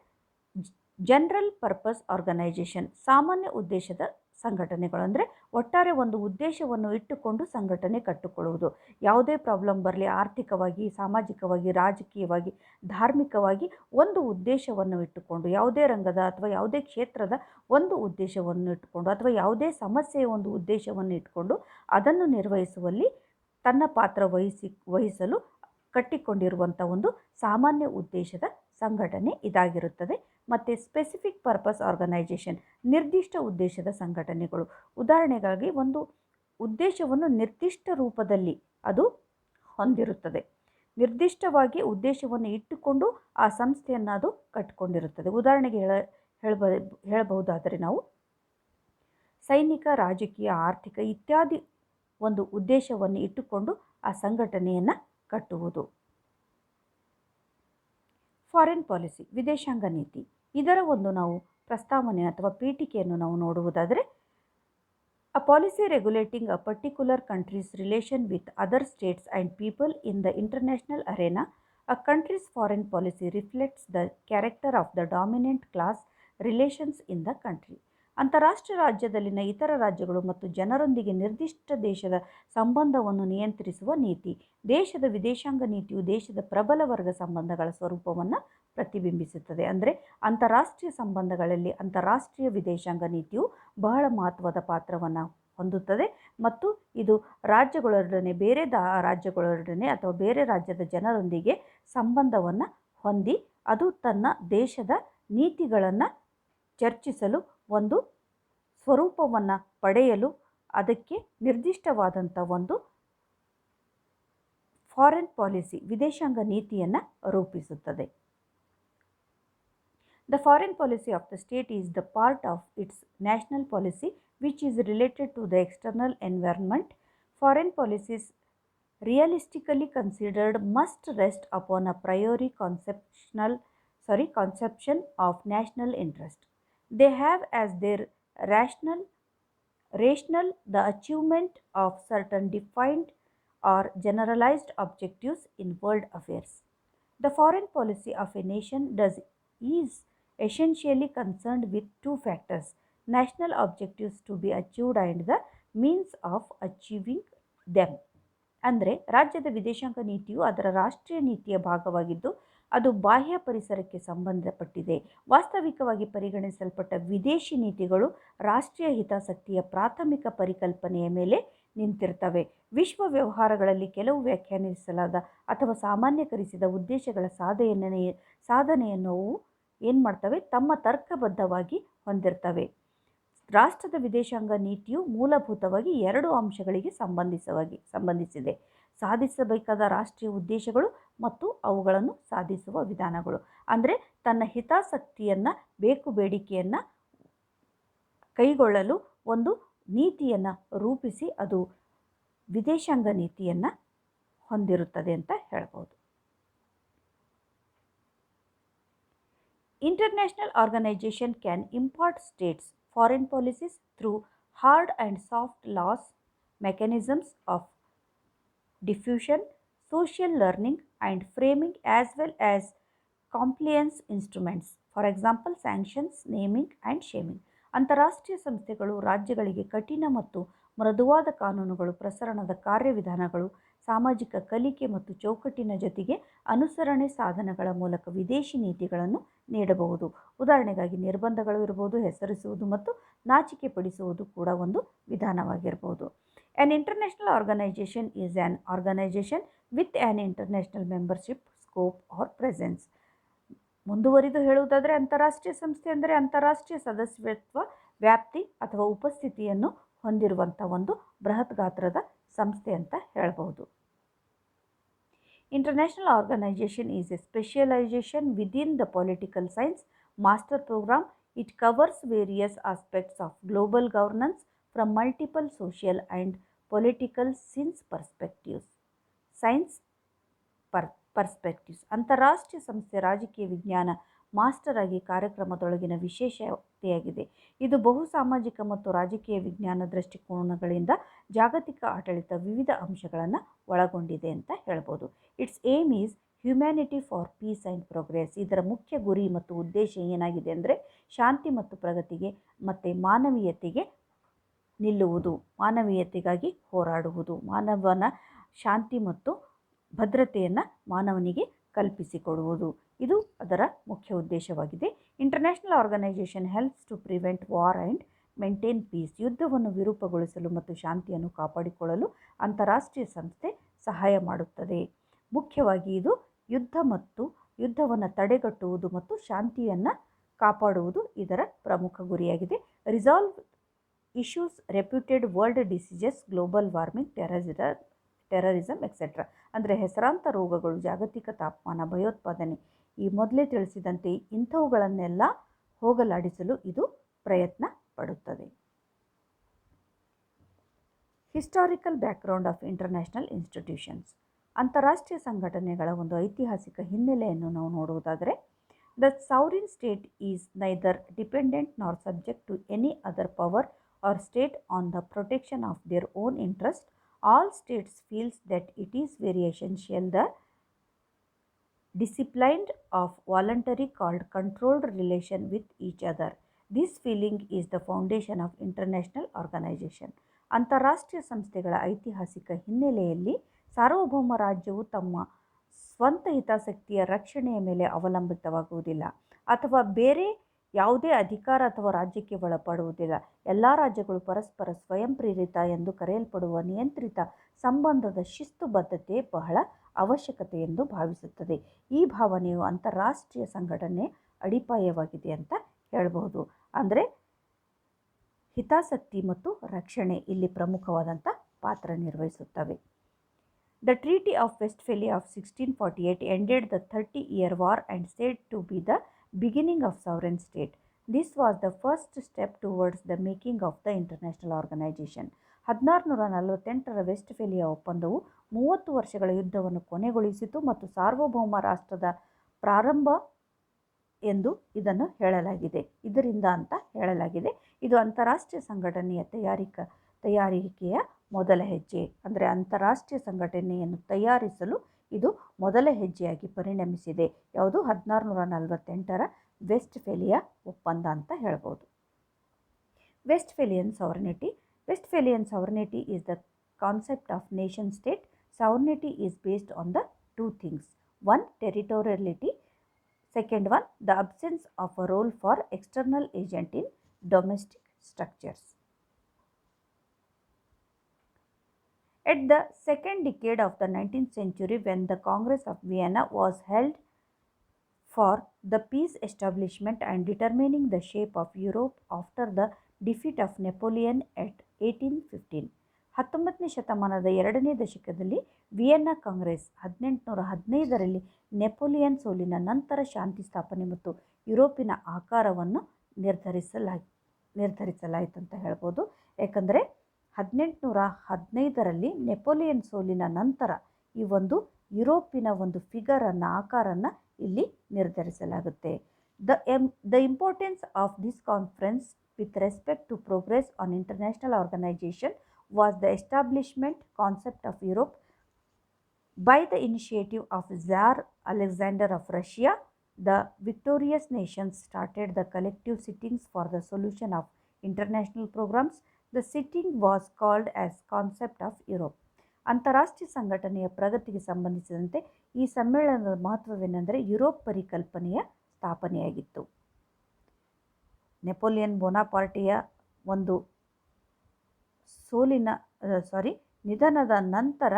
ಜನರಲ್ ಪರ್ಪಸ್ ಆರ್ಗನೈಜೇಷನ್, ಸಾಮಾನ್ಯ ಉದ್ದೇಶದ ಸಂಘಟನೆಗಳು. ಅಂದರೆ ಒಟ್ಟಾರೆ ಒಂದು ಉದ್ದೇಶವನ್ನು ಇಟ್ಟುಕೊಂಡು ಸಂಘಟನೆ ಕಟ್ಟಿಕೊಳ್ಳುವುದು. ಯಾವುದೇ ಪ್ರಾಬ್ಲಮ್ ಬರಲಿ, ಆರ್ಥಿಕವಾಗಿ, ಸಾಮಾಜಿಕವಾಗಿ, ರಾಜಕೀಯವಾಗಿ, ಧಾರ್ಮಿಕವಾಗಿ ಒಂದು ಉದ್ದೇಶವನ್ನು ಇಟ್ಟುಕೊಂಡು, ಯಾವುದೇ ರಂಗದ ಅಥವಾ ಯಾವುದೇ ಕ್ಷೇತ್ರದ ಒಂದು ಉದ್ದೇಶವನ್ನು ಇಟ್ಟುಕೊಂಡು ಅಥವಾ ಯಾವುದೇ ಸಮಸ್ಯೆಯ ಒಂದು ಉದ್ದೇಶವನ್ನು ಇಟ್ಟುಕೊಂಡು ಅದನ್ನು ನಿರ್ವಹಿಸುವಲ್ಲಿ ತನ್ನ ಪಾತ್ರ ವಹಿಸಲು ಕಟ್ಟಿಕೊಂಡಿರುವಂಥ ಒಂದು ಸಾಮಾನ್ಯ ಉದ್ದೇಶದ ಸಂಘಟನೆ ಇದಾಗಿರುತ್ತದೆ. ಮತ್ತು ಸ್ಪೆಸಿಫಿಕ್ ಪರ್ಪಸ್ ಆರ್ಗನೈಜೇಷನ್, ನಿರ್ದಿಷ್ಟ ಉದ್ದೇಶದ ಸಂಘಟನೆಗಳು. ಉದಾಹರಣೆಗಾಗಿ ಒಂದು ಉದ್ದೇಶವನ್ನು ನಿರ್ದಿಷ್ಟ ರೂಪದಲ್ಲಿ ಅದು ಹೊಂದಿರುತ್ತದೆ. ನಿರ್ದಿಷ್ಟವಾಗಿ ಉದ್ದೇಶವನ್ನು ಇಟ್ಟುಕೊಂಡು ಆ ಸಂಸ್ಥೆಯನ್ನು ಅದು ಕಟ್ಟಿಕೊಂಡಿರುತ್ತದೆ. ಉದಾಹರಣೆಗೆ ಹೇಳಬಹುದಾದರೆ ನಾವು ಸೈನಿಕ, ರಾಜಕೀಯ, ಆರ್ಥಿಕ ಇತ್ಯಾದಿ ಒಂದು ಉದ್ದೇಶವನ್ನು ಇಟ್ಟುಕೊಂಡು ಆ ಸಂಘಟನೆಯನ್ನು ಕಟ್ಟುವುದು. ಫಾರಿನ್ ಪಾಲಿಸಿ, ವಿದೇಶಾಂಗ ನೀತಿ. ಇದರ ಒಂದು ನಾವು ಪ್ರಸ್ತಾವನೆ ಅಥವಾ ಪೀಠಿಕೆಯನ್ನು ನಾವು ನೋಡುವುದಾದರೆ, a policy regulating a particular country's relation with other states and people in the international arena. A country's foreign policy reflects the character of the dominant class relations in the country. ಅಂತಾರಾಷ್ಟ್ರೀಯ ರಾಜ್ಯದಲ್ಲಿನ ಇತರ ರಾಜ್ಯಗಳು ಮತ್ತು ಜನರೊಂದಿಗೆ ನಿರ್ದಿಷ್ಟ ದೇಶದ ಸಂಬಂಧವನ್ನು ನಿಯಂತ್ರಿಸುವ ನೀತಿ. ದೇಶದ ವಿದೇಶಾಂಗ ನೀತಿಯು ದೇಶದ ಪ್ರಬಲ ವರ್ಗ ಸಂಬಂಧಗಳ ಸ್ವರೂಪವನ್ನು ಪ್ರತಿಬಿಂಬಿಸುತ್ತದೆ. ಅಂದರೆ ಅಂತಾರಾಷ್ಟ್ರೀಯ ಸಂಬಂಧಗಳಲ್ಲಿ ಅಂತಾರಾಷ್ಟ್ರೀಯ ವಿದೇಶಾಂಗ ನೀತಿಯು ಬಹಳ ಮಹತ್ವದ ಪಾತ್ರವನ್ನು ಹೊಂದುತ್ತದೆ ಮತ್ತು ಇದು ರಾಜ್ಯಗಳೊಡನೆ ಬೇರೆ ರಾಜ್ಯಗಳೊಡನೆ ಅಥವಾ ಬೇರೆ ರಾಜ್ಯದ ಜನರೊಂದಿಗೆ ಸಂಬಂಧವನ್ನು ಹೊಂದಿ ಅದು ತನ್ನ ದೇಶದ ನೀತಿಗಳನ್ನು ಚರ್ಚಿಸಲು ಒಂದು ಸ್ವರೂಪವನ್ನು ಪಡೆಯಲು ಅದಕ್ಕೆ ನಿರ್ದಿಷ್ಟವಾದಂಥ ಒಂದು ಫಾರಿನ್ ಪಾಲಿಸಿ, ವಿದೇಶಾಂಗ ನೀತಿಯನ್ನು ರೂಪಿಸುತ್ತದೆ. The foreign policy of the state is the part of its national policy which is related to the external environment. Foreign policies realistically considered must rest upon a priori conception of national interest. They have as their rational the achievement of certain defined or generalized objectives in world affairs. The foreign policy of a nation is essentially concerned with two factors: national objectives to be achieved and the means of achieving them. ಅಂದರೆ ರಾಜ್ಯದ ವಿದೇಶಾಂಗ ನೀತಿಯು ಅದರ ರಾಷ್ಟ್ರೀಯ ನೀತಿಯ ಭಾಗವಾಗಿದ್ದು ಅದು ಬಾಹ್ಯ ಪರಿಸರಕ್ಕೆ ಸಂಬಂಧಪಟ್ಟಿದೆ. ವಾಸ್ತವಿಕವಾಗಿ ಪರಿಗಣಿಸಲ್ಪಟ್ಟ ವಿದೇಶಿ ನೀತಿಗಳು ರಾಷ್ಟ್ರೀಯ ಹಿತಾಸಕ್ತಿಯ ಪ್ರಾಥಮಿಕ ಪರಿಕಲ್ಪನೆಯ ಮೇಲೆ ನಿಂತಿರ್ತವೆ. ವಿಶ್ವ ವ್ಯವಹಾರಗಳಲ್ಲಿ ಕೆಲವು ವ್ಯಾಖ್ಯಾನಿಸಲಾದ ಅಥವಾ ಸಾಮಾನ್ಯಕರಿಸಿದ ಉದ್ದೇಶಗಳ ಸಾಧನೆಯನ್ನು ಅವು ಏನು ಮಾಡ್ತವೆ, ತಮ್ಮ ತರ್ಕಬದ್ಧವಾಗಿ ಹೊಂದಿರ್ತವೆ. ರಾಷ್ಟ್ರದ ವಿದೇಶಾಂಗ ನೀತಿಯು ಮೂಲಭೂತವಾಗಿ ಎರಡು ಅಂಶಗಳಿಗೆ ಸಂಬಂಧಿಸಿದೆ: ಸಾಧಿಸಬೇಕಾದ ರಾಷ್ಟ್ರೀಯ ಉದ್ದೇಶಗಳು ಮತ್ತು ಅವುಗಳನ್ನು ಸಾಧಿಸುವ ವಿಧಾನಗಳು. ಅಂದರೆ ತನ್ನ ಹಿತಾಸಕ್ತಿಯನ್ನು, ಬೇಡಿಕೆಯನ್ನು ಕೈಗೊಳ್ಳಲು ಒಂದು ನೀತಿಯನ್ನು ರೂಪಿಸಿ ಅದು ವಿದೇಶಾಂಗ ನೀತಿಯನ್ನು ಹೊಂದಿರುತ್ತದೆ ಅಂತ ಹೇಳ್ಬೋದು. International organization can impart states' foreign policies through hard and soft laws, mechanisms of diffusion, social learning and framing, as well as compliance instruments. For example, sanctions, naming and shaming. ಅಂತಾರಾಷ್ಟ್ರೀಯ ಸಂಸ್ಥೆಗಳು ರಾಜ್ಯಗಳಿಗೆ ಕಠಿಣ ಮತ್ತು ಮೃದುವಾದ ಕಾನೂನುಗಳು, ಪ್ರಸರಣದ ಕಾರ್ಯವಿಧಾನಗಳು, ಸಾಮಾಜಿಕ ಕಲಿಕೆ ಮತ್ತು ಚೌಕಟ್ಟಿನ ಜೊತೆಗೆ ಅನುಸರಣೆ ಸಾಧನಗಳ ಮೂಲಕ ವಿದೇಶಿ ನೀತಿಗಳನ್ನು ನೀಡಬಹುದು. ಉದಾಹರಣೆಗಾಗಿ ನಿರ್ಬಂಧಗಳು ಇರಬಹುದು, ಹೆಸರಿಸುವುದು ಮತ್ತು ನಾಚಿಕೆ ಪಡಿಸುವುದು ಕೂಡ ಒಂದು ವಿಧಾನವಾಗಿರಬಹುದು. An international organization is an organization with an international membership, scope or presence. ಮುಂದುವರಿದು ಹೇಳುವುದಾದರೆ ಅಂತಾರಾಷ್ಟ್ರೀಯ ಸಂಸ್ಥೆ ಅಂದರೆ ಅಂತಾರಾಷ್ಟ್ರೀಯ ಸದಸ್ಯತ್ವ, ವ್ಯಾಪ್ತಿ ಅಥವಾ ಉಪಸ್ಥಿತಿಯನ್ನು ಹೊಂದಿರುವಂಥ ಒಂದು ಬೃಹತ್ ಗಾತ್ರದ ಸಂಸ್ಥೆ ಅಂತ ಹೇಳಬಹುದು. International organization is a specialization within the political science master program. It covers various aspects of global governance from multiple social and political perspectives. ಅಂತಾರಾಷ್ಟ್ರೀಯ ಸಂಸ್ಥೆ ರಾಜಕೀಯ ವಿಜ್ಞಾನ ಮಾಸ್ಟರ್ ಆಗಿ ಕಾರ್ಯಕ್ರಮದೊಳಗಿನ ವಿಶೇಷತೆಯಾಗಿದೆ. ಇದು ಬಹು ಸಾಮಾಜಿಕ ಮತ್ತು ರಾಜಕೀಯ ವಿಜ್ಞಾನ ದೃಷ್ಟಿಕೋನಗಳಿಂದ ಜಾಗತಿಕ ಆಡಳಿತ ವಿವಿಧ ಅಂಶಗಳನ್ನು ಒಳಗೊಂಡಿದೆ ಅಂತ ಹೇಳ್ಬೋದು. Its aim is humanity for peace and progress. ಇದರ ಮುಖ್ಯ ಗುರಿ ಮತ್ತು ಉದ್ದೇಶ ಏನಾಗಿದೆ ಅಂದರೆ ಶಾಂತಿ ಮತ್ತು ಪ್ರಗತಿಗೆ ಮತ್ತು ಮಾನವೀಯತೆಗೆ ನಿಲ್ಲುವುದು, ಮಾನವೀಯತೆಗಾಗಿ ಹೋರಾಡುವುದು, ಮಾನವನ ಶಾಂತಿ ಮತ್ತು ಭದ್ರತೆಯನ್ನು ಮಾನವನಿಗೆ ಕಲ್ಪಿಸಿಕೊಡುವುದು. ಇದು ಅದರ ಮುಖ್ಯ ಉದ್ದೇಶವಾಗಿದೆ. International organisation helps to prevent war and maintain peace. ಯುದ್ಧವನ್ನು ವಿರೂಪಗೊಳಿಸಲು ಮತ್ತು ಶಾಂತಿಯನ್ನು ಕಾಪಾಡಿಕೊಳ್ಳಲು ಅಂತಾರಾಷ್ಟ್ರೀಯ ಸಂಸ್ಥೆ ಸಹಾಯ ಮಾಡುತ್ತದೆ. ಮುಖ್ಯವಾಗಿ ಇದು ಯುದ್ಧ ಮತ್ತು ಯುದ್ಧವನ್ನು ತಡೆಗಟ್ಟುವುದು ಮತ್ತು ಶಾಂತಿಯನ್ನು ಕಾಪಾಡುವುದು ಇದರ ಪ್ರಮುಖ ಗುರಿಯಾಗಿದೆ. Resolve issues reputed world diseases, global warming, terrorism etcetera. ಅಂದರೆ ಹೆಸರಾಂತ ರೋಗಗಳು, ಜಾಗತಿಕ ತಾಪಮಾನ, ಭಯೋತ್ಪಾದನೆ, ಈ ಮೊದಲೇ ತಿಳಿಸಿದಂತೆ ಇಂಥವುಗಳನ್ನೆಲ್ಲ ಹೋಗಲಾಡಿಸಲು ಇದು ಪ್ರಯತ್ನ ಪಡುತ್ತದೆ. Historical background of international institutions. ಅಂತಾರಾಷ್ಟ್ರೀಯ ಸಂಘಟನೆಗಳ ಒಂದು ಐತಿಹಾಸಿಕ ಹಿನ್ನೆಲೆಯನ್ನು ನಾವು ನೋಡುವುದಾದರೆ, the sovereign state is neither dependent nor subject to any other power or state on the protection of their own interest. All states feels that it is very essential the discipline of voluntary called controlled relation with each other. This feeling is the foundation of international organization. ಅಂತಾರಾಷ್ಟ್ರೀಯ ಸಂಸ್ಥೆಗಳ ಐತಿಹಾಸಿಕ ಹಿನ್ನೆಲೆಯಲ್ಲಿ ಸಾರ್ವಭೌಮ ರಾಜ್ಯವು ತಮ್ಮ ಸ್ವಂತ ಹಿತಾಸಕ್ತಿಯ ರಕ್ಷಣೆಯ ಮೇಲೆ ಅವಲಂಬಿತವಾಗುವುದಿಲ್ಲ ಅಥವಾ ಬೇರೆ ಯಾವುದೇ ಅಧಿಕಾರ ಅಥವಾ ರಾಜ್ಯಕ್ಕೆ ಒಳಪಡುವುದಿಲ್ಲ. ಎಲ್ಲ ರಾಜ್ಯಗಳು ಪರಸ್ಪರ ಸ್ವಯಂ ಪ್ರೇರಿತ ಎಂದು ಕರೆಯಲ್ಪಡುವ ನಿಯಂತ್ರಿತ ಸಂಬಂಧದ ಶಿಸ್ತುಬದ್ಧತೆ ಬಹಳ ಅವಶ್ಯಕತೆ ಎಂದು ಭಾವಿಸುತ್ತದೆ. ಈ ಭಾವನೆಯು ಅಂತಾರಾಷ್ಟ್ರೀಯ ಸಂಘಟನೆ ಅಡಿಪಾಯವಾಗಿದೆ ಅಂತ ಹೇಳಬಹುದು. ಅಂದರೆ ಹಿತಾಸಕ್ತಿ ಮತ್ತು ರಕ್ಷಣೆ ಇಲ್ಲಿ ಪ್ರಮುಖವಾದಂಥ ಪಾತ್ರ ನಿರ್ವಹಿಸುತ್ತವೆ. The Treaty of Westphalia of 1648 ended the 30-year war and said to be the beginning of sovereign state. This was the first step towards the making of the international organization. 1648ರ ವೆಸ್ಟ್ಫೇಲಿಯಾ ಒಪ್ಪಂದವು 30 ವರ್ಷಗಳ ಯುದ್ಧವನ್ನು ಕೊನೆಗೊಳಿಸಿತು ಮತ್ತು ಸಾರ್ವಭೌಮ ರಾಷ್ಟ್ರದ ಪ್ರಾರಂಭ ಎಂದು ಇದನ್ನು ಹೇಳಲಾಗಿದೆ. ಇದರಿಂದ ಅಂತ ಹೇಳಲಾಗಿದೆ. ಇದು ಅಂತಾರಾಷ್ಟ್ರೀಯ ಸಂಘಟನೆಯ ತಯಾರಿಕೆಯ ಮೊದಲ ಹೆಜ್ಜೆ. ಅಂದರೆ ಅಂತಾರಾಷ್ಟ್ರೀಯ ಸಂಘಟನೆಯನ್ನು ತಯಾರಿಸಲು ಇದು ಮೊದಲ ಹೆಜ್ಜೆಯಾಗಿ ಪರಿಣಮಿಸಿದೆ. ಯಾವುದು? 1648ರ ವೆಸ್ಟ್ಫೇಲಿಯಾ ಒಪ್ಪಂದ ಅಂತ ಹೇಳ್ಬೋದು. Westphalian sovereignty. Westphalian sovereignty is the concept of nation state. Sovereignty is based on the two things. One, territoriality. Second one, the absence of a role for external agent in domestic structures. At the second decade of the 19th century, when the Congress of Vienna was held for the peace establishment and determining the shape of Europe after the defeat of Napoleon at 1815. 19ನೇ ಶತಮಾನದ ಎರಡನೇ ದಶಕದಲ್ಲಿ Vienna Congress 1815ರಲ್ಲಿ Napoleon ಸೋಲಿನ ನಂತರ ಶಾಂತಿ ಸ್ಥಾಪನೆ ಮತ್ತು ಯುರೋಪಿನ ಆಕಾರವನ್ನು ನಿರ್ಧರಿಸಲಾಯಿತು ಅಂತ ಹೇಳ್ಬೋದು. ಯಾಕಂದರೆ 1815ರಲ್ಲಿ ನೆಪೋಲಿಯನ್ ಸೋಲಿನ ನಂತರ ಈ ಒಂದು ಯುರೋಪಿನ ಒಂದು ಫಿಗರನ್ನು, ಆಕಾರನ್ನು ಇಲ್ಲಿ ನಿರ್ಧರಿಸಲಾಗುತ್ತೆ. The importance of this conference with respect to progress on international organisation was the establishment concept of Europe by the initiative of tsar Alexander of Russia. The victorious nations started the collective sittings for the solution of international programmes. The sitting was called as concept of Europe. ಅಂತಾರಾಷ್ಟ್ರೀಯ ಸಂಘಟನೆಯ ಪ್ರಗತಿಗೆ ಸಂಬಂಧಿಸಿದಂತೆ ಈ ಸಮ್ಮೇಳನದ ಮಹತ್ವವೇನೆಂದರೆ Europe ಪರಿಕಲ್ಪನೆಯ ಸ್ಥಾಪನೆಯಾಗಿತ್ತು. Napoleon ಬೋನಾಪಾರ್ಟಿಯ ಒಂದು ನಿಧನದ ನಂತರ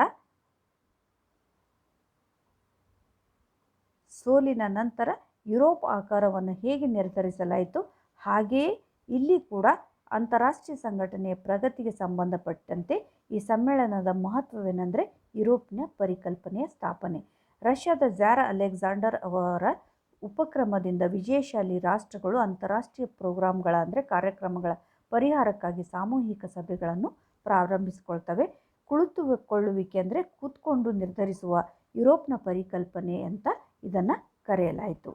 ಯುರೋಪ್ ಆಕಾರವನ್ನು ಹೇಗೆ ನಿರ್ಧರಿಸಲಾಯಿತು, ಹಾಗೆಯೇ ಇಲ್ಲಿ ಕೂಡ ಅಂತಾರಾಷ್ಟ್ರೀಯ ಸಂಘಟನೆಯ ಪ್ರಗತಿಗೆ ಸಂಬಂಧಪಟ್ಟಂತೆ ಈ ಸಮ್ಮೇಳನದ ಮಹತ್ವವೇನೆಂದರೆ ಯುರೋಪಿನ ಪರಿಕಲ್ಪನೆಯ ಸ್ಥಾಪನೆ. ರಷ್ಯಾದ ಝಾರ್ ಅಲೆಕ್ಸಾಂಡರ್ ಅವರ ಉಪಕ್ರಮದಿಂದ ವಿಜಯಶಾಲಿ ರಾಷ್ಟ್ರಗಳು ಅಂತಾರಾಷ್ಟ್ರೀಯ ಪ್ರೋಗ್ರಾಂಗಳ ಕಾರ್ಯಕ್ರಮಗಳ ಪರಿಹಾರಕ್ಕಾಗಿ ಸಾಮೂಹಿಕ ಸಭೆಗಳನ್ನು ಪ್ರಾರಂಭಿಸಿಕೊಳ್ತವೆ. ಕುಳಿತುಕೊಳ್ಳುವಿಕೆ ಕೂತ್ಕೊಂಡು ನಿರ್ಧರಿಸುವ ಯುರೋಪ್ನ ಪರಿಕಲ್ಪನೆ ಅಂತ ಇದನ್ನು ಕರೆಯಲಾಯಿತು.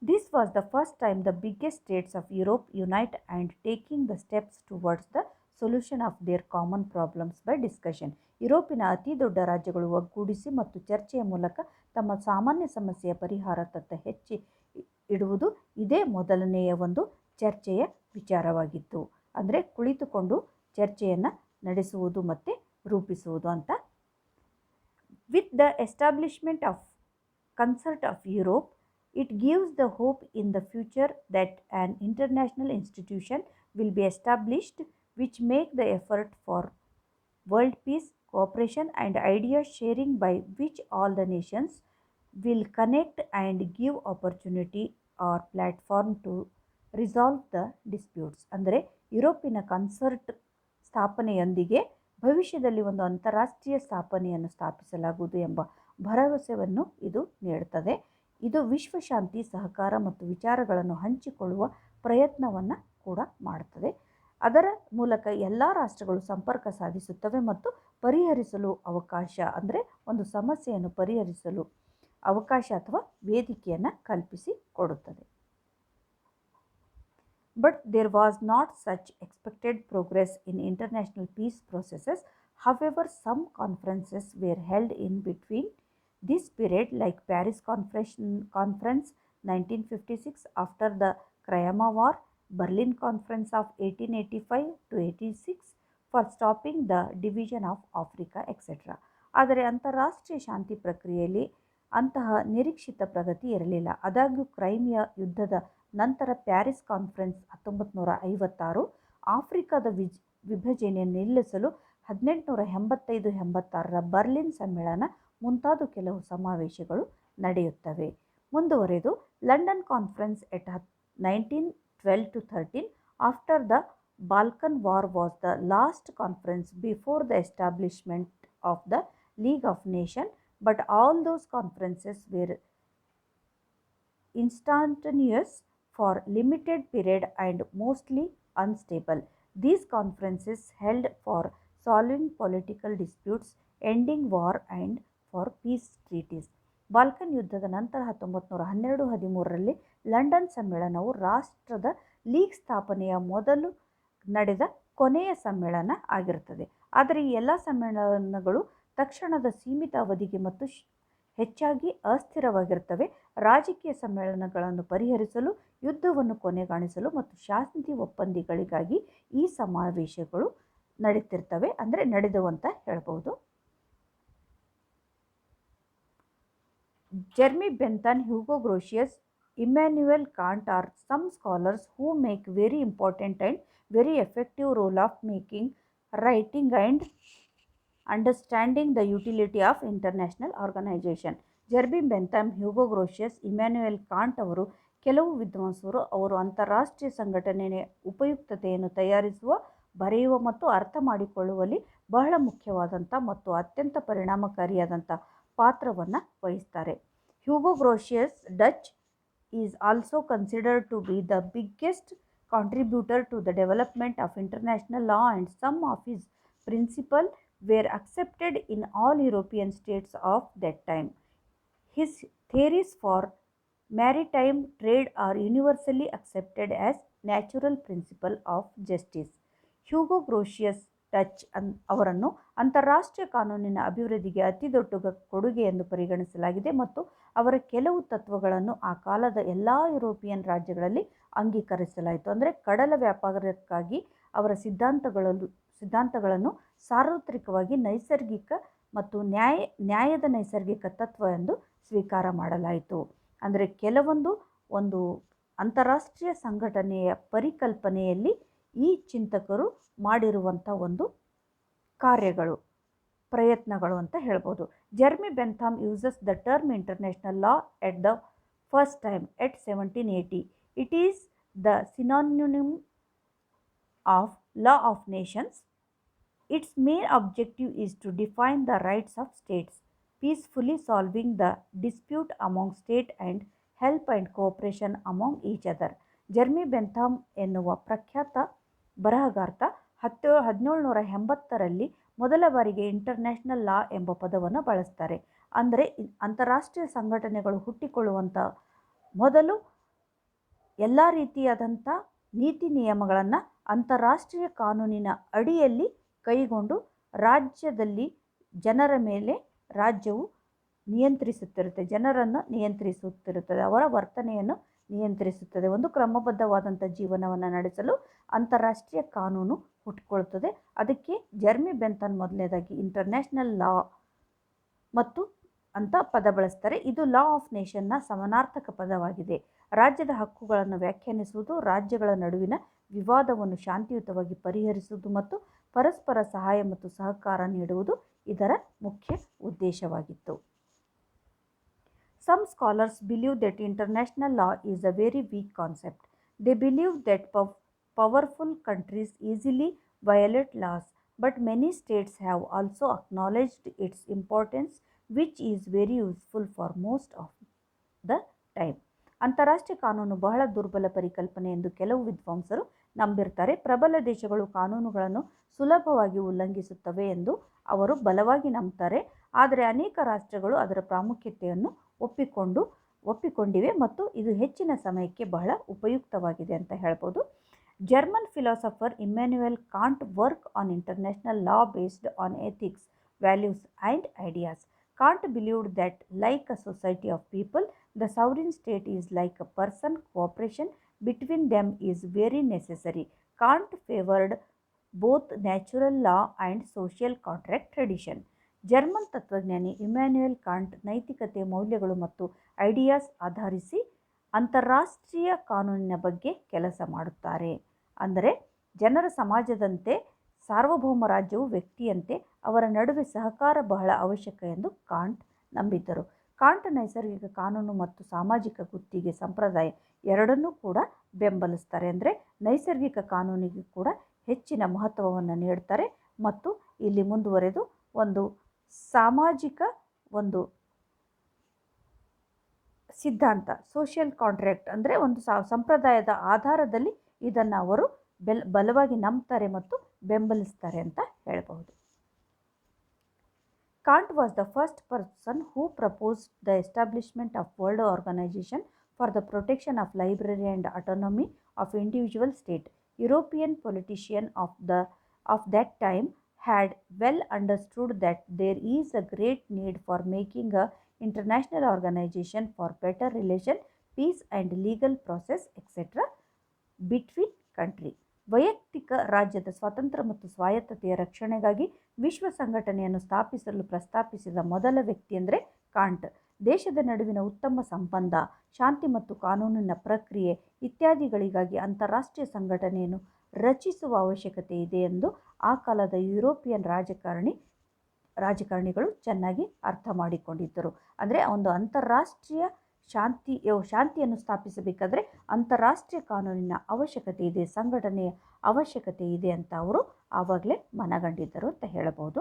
This was the first time the biggest states of Europe unite and taking the steps towards the solution of their common problems by discussion. ಯುರೋಪಿನ ಅತಿ ದೊಡ್ಡ ರಾಜ್ಯಗಳು ಒಗ್ಗೂಡಿಸಿ ಮತ್ತು ಚರ್ಚೆಯ ಮೂಲಕ ತಮ್ಮ ಸಾಮಾನ್ಯ ಸಮಸ್ಯೆಯ ಪರಿಹಾರದತ್ತ ಹೆಚ್ಚಿ ಇಡುವುದು ಇದೇ ಮೊದಲನೆಯ ಒಂದು ಚರ್ಚೆಯ ವಿಚಾರವಾಗಿತ್ತು. ಅಂದರೆ ಕುಳಿತುಕೊಂಡು ಚರ್ಚೆಯನ್ನು ನಡೆಸುವುದು ಮತ್ತು ರೂಪಿಸುವುದು ಅಂತ. With the establishment of concert of Europe, it gives the hope in the future that an international institution will be established which make the effort for world peace cooperation and idea sharing by which all the nations will connect and give opportunity or platform to resolve the disputes. ಅಂದರೆ ಯುರೋಪಿನ concert ಸ್ಥಾಪನೆಯೊಂದಿಗೆ ಭವಿಷ್ಯದಲ್ಲಿ ಒಂದು ಅಂತಾರಾಷ್ಟ್ರೀಯ ಸ್ಥಾಪನೆಯನ್ನು ಸ್ಥಾಪಿಸಲಾಗುವುದು ಎಂಬ ಭರವಸೆಯನ್ನು ಇದು ನೀಡುತ್ತದೆ. ಇದು ವಿಶ್ವಶಾಂತಿ, ಸಹಕಾರ ಮತ್ತು ವಿಚಾರಗಳನ್ನು ಹಂಚಿಕೊಳ್ಳುವ ಪ್ರಯತ್ನವನ್ನು ಕೂಡ ಮಾಡುತ್ತದೆ. ಅದರ ಮೂಲಕ ಎಲ್ಲ ರಾಷ್ಟ್ರಗಳು ಸಂಪರ್ಕ ಸಾಧಿಸುತ್ತವೆ ಮತ್ತು ಪರಿಹರಿಸಲು ಅವಕಾಶ, ಅಂದರೆ ಒಂದು ಸಮಸ್ಯೆಯನ್ನು ಪರಿಹರಿಸಲು ಅವಕಾಶ ಅಥವಾ ವೇದಿಕೆಯನ್ನು ಕಲ್ಪಿಸಿ ಕೊಡುತ್ತದೆ. But there was not such expected progress in international peace processes. However, some conferences were held in between this period, like Paris Conference 1956 after the Crimea War, Berlin Conference of 1885 to 86 for stopping the division of Africa, etc. ಆದರೆ ಅಂತಾರಾಷ್ಟ್ರೀಯ ಶಾಂತಿ ಪ್ರಕ್ರಿಯೆಯಲ್ಲಿ ಅಂತಹ ನಿರೀಕ್ಷಿತ ಪ್ರಗತಿ ಇರಲಿಲ್ಲ. ಆದಾಗ್ಯೂ ಕ್ರೈಮಿಯಾ ಯುದ್ಧದ ನಂತರ Paris conference 1956 ಆಫ್ರಿಕಾದ ವಿಭಜನೆಯನ್ನು ನಿಲ್ಲಿಸಲು 1885-86ರ ಬರ್ಲಿನ್ ಸಮ್ಮೇಳನ ಮುಂತಾದ ಕೆಲವು ಸಮಾವೇಶಗಳು ನಡೆಯುತ್ತವೆ. ಮುಂದುವರೆದು London conference at 1912-13 after the Balkan war was the last conference before the establishment of the League of Nation, but all those conferences were instantaneous for limited period and mostly unstable. These conferences held for solving political disputes, ending war and for peace treaties. Balkan ಯುದ್ಧದ ನಂತರ 1912-13ರಲ್ಲಿ London ಸಮ್ಮೇಳನವು ರಾಷ್ಟ್ರದ league ಸ್ಥಾಪನೆಯ ಮೊದಲು ನಡೆದ ಕೊನೆಯ ಸಮ್ಮೇಳನ ಆಗಿರುತ್ತದೆ. ಆದರೆ ಈ ಎಲ್ಲ ಸಮ್ಮೇಳನಗಳು ತಕ್ಷಣದ ಸೀಮಿತ ಅವಧಿಗೆ ಮತ್ತು ಹೆಚ್ಚಾಗಿ ಅಸ್ಥಿರವಾಗಿರುತ್ತವೆ. ರಾಜಕೀಯ ಸಮ್ಮೇಳನಗಳನ್ನು ಪರಿಹರಿಸಲು, ಯುದ್ಧವನ್ನು ಕೊನೆಗಾಣಿಸಲು ಮತ್ತು ಶಾಂತಿ ಒಪ್ಪಂದಗಳಿಗಾಗಿ ಈ ಸಮಾವೇಶಗಳು ನಡೀತಿರ್ತವೆ, ಅಂದರೆ ನಡೆದವು ಅಂತ ಹೇಳ್ಬೋದು. Jeremy Bentham, Hugo Grotius, Immanuel Kant are some scholars who make very important and very effective role of making, writing and understanding the utility of international organisation. Jeremy Bentham, Hugo Grotius, Immanuel Kant ಅವರು ಕೆಲವು ವಿದ್ವಾಂಸರು ಅವರು ಅಂತಾರಾಷ್ಟ್ರೀಯ ಸಂಘಟನೆಯ ಉಪಯುಕ್ತತೆಯನ್ನು ತಯಾರಿಸುವ, ಬರೆಯುವ ಮತ್ತು ಅರ್ಥ ಮಾಡಿಕೊಳ್ಳುವಲ್ಲಿ ಬಹಳ ಮುಖ್ಯವಾದಂಥ ಮತ್ತು ಅತ್ಯಂತ ಪರಿಣಾಮಕಾರಿಯಾದಂಥ ಪಾತ್ರವನ್ನು ವಹಿಸ್ತಾರೆ. Hugo Grotius Dutch is also considered to be the biggest contributor to the development of international law and some of his principle were accepted in all European states of that time. His theories for maritime trade are universally accepted as natural principle of justice. Hugo Grotius Dutch ಅವರನ್ನು ಅಂತಾರಾಷ್ಟ್ರೀಯ ಕಾನೂನಿನ ಅಭಿವೃದ್ಧಿಗೆ ಅತಿದೊಡ್ಡ ಕೊಡುಗೆ ಎಂದು ಪರಿಗಣಿಸಲಾಗಿದೆ ಮತ್ತು ಅವರ ಕೆಲವು ತತ್ವಗಳನ್ನು ಆ ಕಾಲದ ಎಲ್ಲ ಯುರೋಪಿಯನ್ ರಾಜ್ಯಗಳಲ್ಲಿ ಅಂಗೀಕರಿಸಲಾಯಿತು. ಅಂದರೆ ಕಡಲ ವ್ಯಾಪಾರಕ್ಕಾಗಿ ಅವರ ಸಿದ್ಧಾಂತಗಳನ್ನು ಸಾರ್ವತ್ರಿಕವಾಗಿ ನೈಸರ್ಗಿಕ ಮತ್ತು ನ್ಯಾಯದ ನೈಸರ್ಗಿಕ ತತ್ವ ಎಂದು ಸ್ವೀಕಾರ ಮಾಡಲಾಯಿತು. ಅಂದರೆ ಒಂದು ಅಂತಾರಾಷ್ಟ್ರೀಯ ಸಂಘಟನೆಯ ಪರಿಕಲ್ಪನೆಯಲ್ಲಿ ಈ ಚಿಂತಕರು ಮಾಡಿರುವಂಥ ಒಂದು ಪ್ರಯತ್ನಗಳು ಅಂತ ಹೇಳ್ಬೋದು. Jeremy Bentham uses the term international law at the first time at 1780. It is the synonym of law of nations. Its main objective is to define the rights of states, peacefully solving the dispute among states and help and cooperation among each other. Jeremy ಬೆಂಥಾಮ್ ಎನ್ನುವ ಪ್ರಖ್ಯಾತ ಬರಹಗಾರ್ತ 1780ರಲ್ಲಿ ಮೊದಲ ಬಾರಿಗೆ international ಲಾ ಎಂಬ ಪದವನ್ನು ಬಳಸ್ತಾರೆ. ಅಂದರೆ ಅಂತಾರಾಷ್ಟ್ರೀಯ ಸಂಘಟನೆಗಳು ಹುಟ್ಟಿಕೊಳ್ಳುವಂಥ ಮೊದಲು ಎಲ್ಲ ರೀತಿಯಾದಂಥ ನೀತಿ ನಿಯಮಗಳನ್ನು ಅಂತಾರಾಷ್ಟ್ರೀಯ ಕಾನೂನಿನ ಅಡಿಯಲ್ಲಿ ಕೈಗೊಂಡು ರಾಜ್ಯದಲ್ಲಿ ಜನರ ಮೇಲೆ ರಾಜ್ಯವು ಜನರನ್ನು ನಿಯಂತ್ರಿಸುತ್ತಿರುತ್ತದೆ, ಅವರ ವರ್ತನೆಯನ್ನು ನಿಯಂತ್ರಿಸುತ್ತದೆ. ಒಂದು ಕ್ರಮಬದ್ಧವಾದಂಥ ಜೀವನವನ್ನು ನಡೆಸಲು ಅಂತಾರಾಷ್ಟ್ರೀಯ ಕಾನೂನು ಹುಟ್ಟಿಕೊಳ್ಳುತ್ತದೆ. ಅದಕ್ಕೆ ಜೆರ್ಮಿ ಬೆಂಥಾನ್ ಮೊದಲನೇದಾಗಿ ಇಂಟರ್ನ್ಯಾಷನಲ್ ಲಾ ಮತ್ತು ಅಂತ ಪದ ಬಳಸ್ತಾರೆ. ಇದು ಲಾ ಆಫ್ ನೇಷನ್ನ ಸಮಾನಾರ್ಥಕ ಪದವಾಗಿದೆ. ರಾಜ್ಯದ ಹಕ್ಕುಗಳನ್ನು ವ್ಯಾಖ್ಯಾನಿಸುವುದು, ರಾಜ್ಯಗಳ ನಡುವಿನ ವಿವಾದವನ್ನು ಶಾಂತಿಯುತವಾಗಿ ಪರಿಹರಿಸುವುದು ಮತ್ತು ಪರಸ್ಪರ ಸಹಾಯ ಮತ್ತು ಸಹಕಾರ ನೀಡುವುದು ಇದರ ಮುಖ್ಯ ಉದ್ದೇಶವಾಗಿತ್ತು. Some scholars believe that international law is a very weak concept. They believe that powerful countries easily violate laws, but many states have also acknowledged its importance, which is very useful for most of the time. ಅಂತಾರಾಷ್ಟ್ರೀಯ ಕಾನೂನು ಬಹಳ ದುರ್ಬಲ ಪರಿಕಲ್ಪನೆ ಎಂದು ಕೆಲವು ವಿದ್ವಾಂಸರು ನಂಬಿರ್ತಾರೆ. ಪ್ರಬಲ ದೇಶಗಳು ಕಾನೂನುಗಳನ್ನು ಸುಲಭವಾಗಿ ಉಲ್ಲಂಘಿಸುತ್ತವೆ ಎಂದು ಅವರು ಬಲವಾಗಿ ನಂಬ್ತಾರೆ. ಆದರೆ ಅನೇಕ ರಾಷ್ಟ್ರಗಳು ಅದರ ಪ್ರಾಮುಖ್ಯತೆಯನ್ನು ಒಪ್ಪಿಕೊಂಡಿವೆ ಮತ್ತು ಇದು ಹೆಚ್ಚಿನ ಸಮಯಕ್ಕೆ ಬಹಳ ಉಪಯುಕ್ತವಾಗಿದೆ ಅಂತ ಹೇಳ್ಬೋದು. German philosopher Immanuel can't work on international law based on ethics, values and ideas. Kant believed that, like a society of people, the sovereign state is like a person. Cooperation between them is very necessary. Kant favored both natural law and social contract tradition. German ತತ್ವಜ್ಞಾನಿ Immanuel Kant ನೈತಿಕತೆ, ಮೌಲ್ಯಗಳು ಮತ್ತು ideas ಆಧರಿಸಿ ಅಂತಾರಾಷ್ಟ್ರೀಯ ಕಾನೂನಿನ ಬಗ್ಗೆ ಕೆಲಸ ಮಾಡುತ್ತಾರೆ. ಅಂದರೆ ಜನರ ಸಮಾಜದಂತೆ ಸಾರ್ವಭೌಮ ರಾಜ್ಯವು ವ್ಯಕ್ತಿಯಂತೆ ಅವರ ನಡುವೆ ಸಹಕಾರ ಬಹಳ ಅವಶ್ಯಕ ಎಂದು ಕಾಂಟ್ ನಂಬಿದ್ದರು. ಕಾಂಟ್ ನೈಸರ್ಗಿಕ ಕಾನೂನು ಮತ್ತು ಸಾಮಾಜಿಕ ಗುತ್ತಿಗೆ ಸಂಪ್ರದಾಯ ಎರಡನ್ನೂ ಕೂಡ ಬೆಂಬಲಿಸ್ತಾರೆ. ಅಂದರೆ ನೈಸರ್ಗಿಕ ಕಾನೂನಿಗೆ ಕೂಡ ಹೆಚ್ಚಿನ ಮಹತ್ವವನ್ನು ನೀಡ್ತಾರೆ ಮತ್ತು ಇಲ್ಲಿ ಮುಂದುವರೆದು ಒಂದು ಸಾಮಾಜಿಕ ಒಂದು ಸಿದ್ಧಾಂತ, ಸೋಷಿಯಲ್ ಕಾಂಟ್ರಾಕ್ಟ್ ಅಂದರೆ ಒಂದು ಸಂಪ್ರದಾಯದ ಆಧಾರದಲ್ಲಿ ಇದನ್ನು ಅವರು ಬಲವಾಗಿ ನಂಬ್ತಾರೆ ಮತ್ತು ಬೆಂಬಲಿಸ್ತಾರೆ ಅಂತ ಹೇಳಬಹುದು. Kant was the first person who proposed the establishment of world organisation for the protection of library and autonomy of individual state. European politician of that time had well understood that there is a great need for making a international organization for better relation, peace and legal process etc. between country. ವೈಯಕ್ತಿಕ ರಾಜ್ಯದ ಸ್ವಾತಂತ್ರ್ಯ ಮತ್ತು ಸ್ವಾಯತ್ತತೆಯ ರಕ್ಷಣೆಗಾಗಿ ವಿಶ್ವ ಸಂಘಟನೆಯನ್ನು ಸ್ಥಾಪಿಸಲು ಪ್ರಸ್ತಾಪಿಸಿದ ಮೊದಲ ವ್ಯಕ್ತಿ ಅಂದರೆ ಕಾಂಟ್. ದೇಶದ ನಡುವಿನ ಉತ್ತಮ ಸಂಬಂಧ, ಶಾಂತಿ ಮತ್ತು ಕಾನೂನಿನ ಪ್ರಕ್ರಿಯೆ ಇತ್ಯಾದಿಗಳಿಗಾಗಿ ಅಂತಾರಾಷ್ಟ್ರೀಯ ಸಂಘಟನೆಯನ್ನು ರಚಿಸುವ ಅವಶ್ಯಕತೆ ಇದೆ ಎಂದು ಆ ಕಾಲದ ಯುರೋಪಿಯನ್ ರಾಜಕಾರಣಿಗಳು ಚೆನ್ನಾಗಿ ಅರ್ಥ ಮಾಡಿಕೊಂಡಿದ್ದರು. ಅಂದರೆ ಒಂದು ಅಂತಾರಾಷ್ಟ್ರೀಯ ಶಾಂತಿಯನ್ನು ಸ್ಥಾಪಿಸಬೇಕಾದ್ರೆ ಅಂತಾರಾಷ್ಟ್ರೀಯ ಕಾನೂನಿನ ಅವಶ್ಯಕತೆ ಇದೆ, ಸಂಘಟನೆಯ ಅವಶ್ಯಕತೆ ಇದೆ ಅಂತ ಅವರು ಆವಾಗಲೇ ಮನಗಂಡಿದ್ದರು ಅಂತ ಹೇಳಬಹುದು.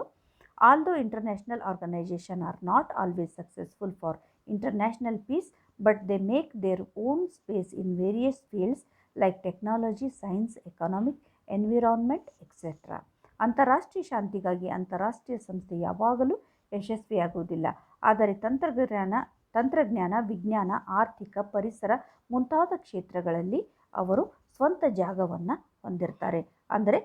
Although international organisation are not always successful for international peace, but they make their own space in various fields like technology, science, economic, environment etcetera. ಅಂತಾರಾಷ್ಟ್ರೀಯ ಶಾಂತಿಗಾಗಿ ಅಂತಾರಾಷ್ಟ್ರೀಯ ಸಂಸ್ಥೆ ಯಾವಾಗಲೂ ಯಶಸ್ವಿಯಾಗುವುದಿಲ್ಲ. ಆದರೆ ತಂತ್ರಜ್ಞಾನ, ವಿಜ್ಞಾನ, ಆರ್ಥಿಕ, ಪರಿಸರ ಮುಂತಾದ ಕ್ಷೇತ್ರಗಳಲ್ಲಿ ಅವರು ಸ್ವಂತ ಜಾಗವನ್ನು ಹೊಂದಿರ್ತಾರೆ. ಅಂದರೆ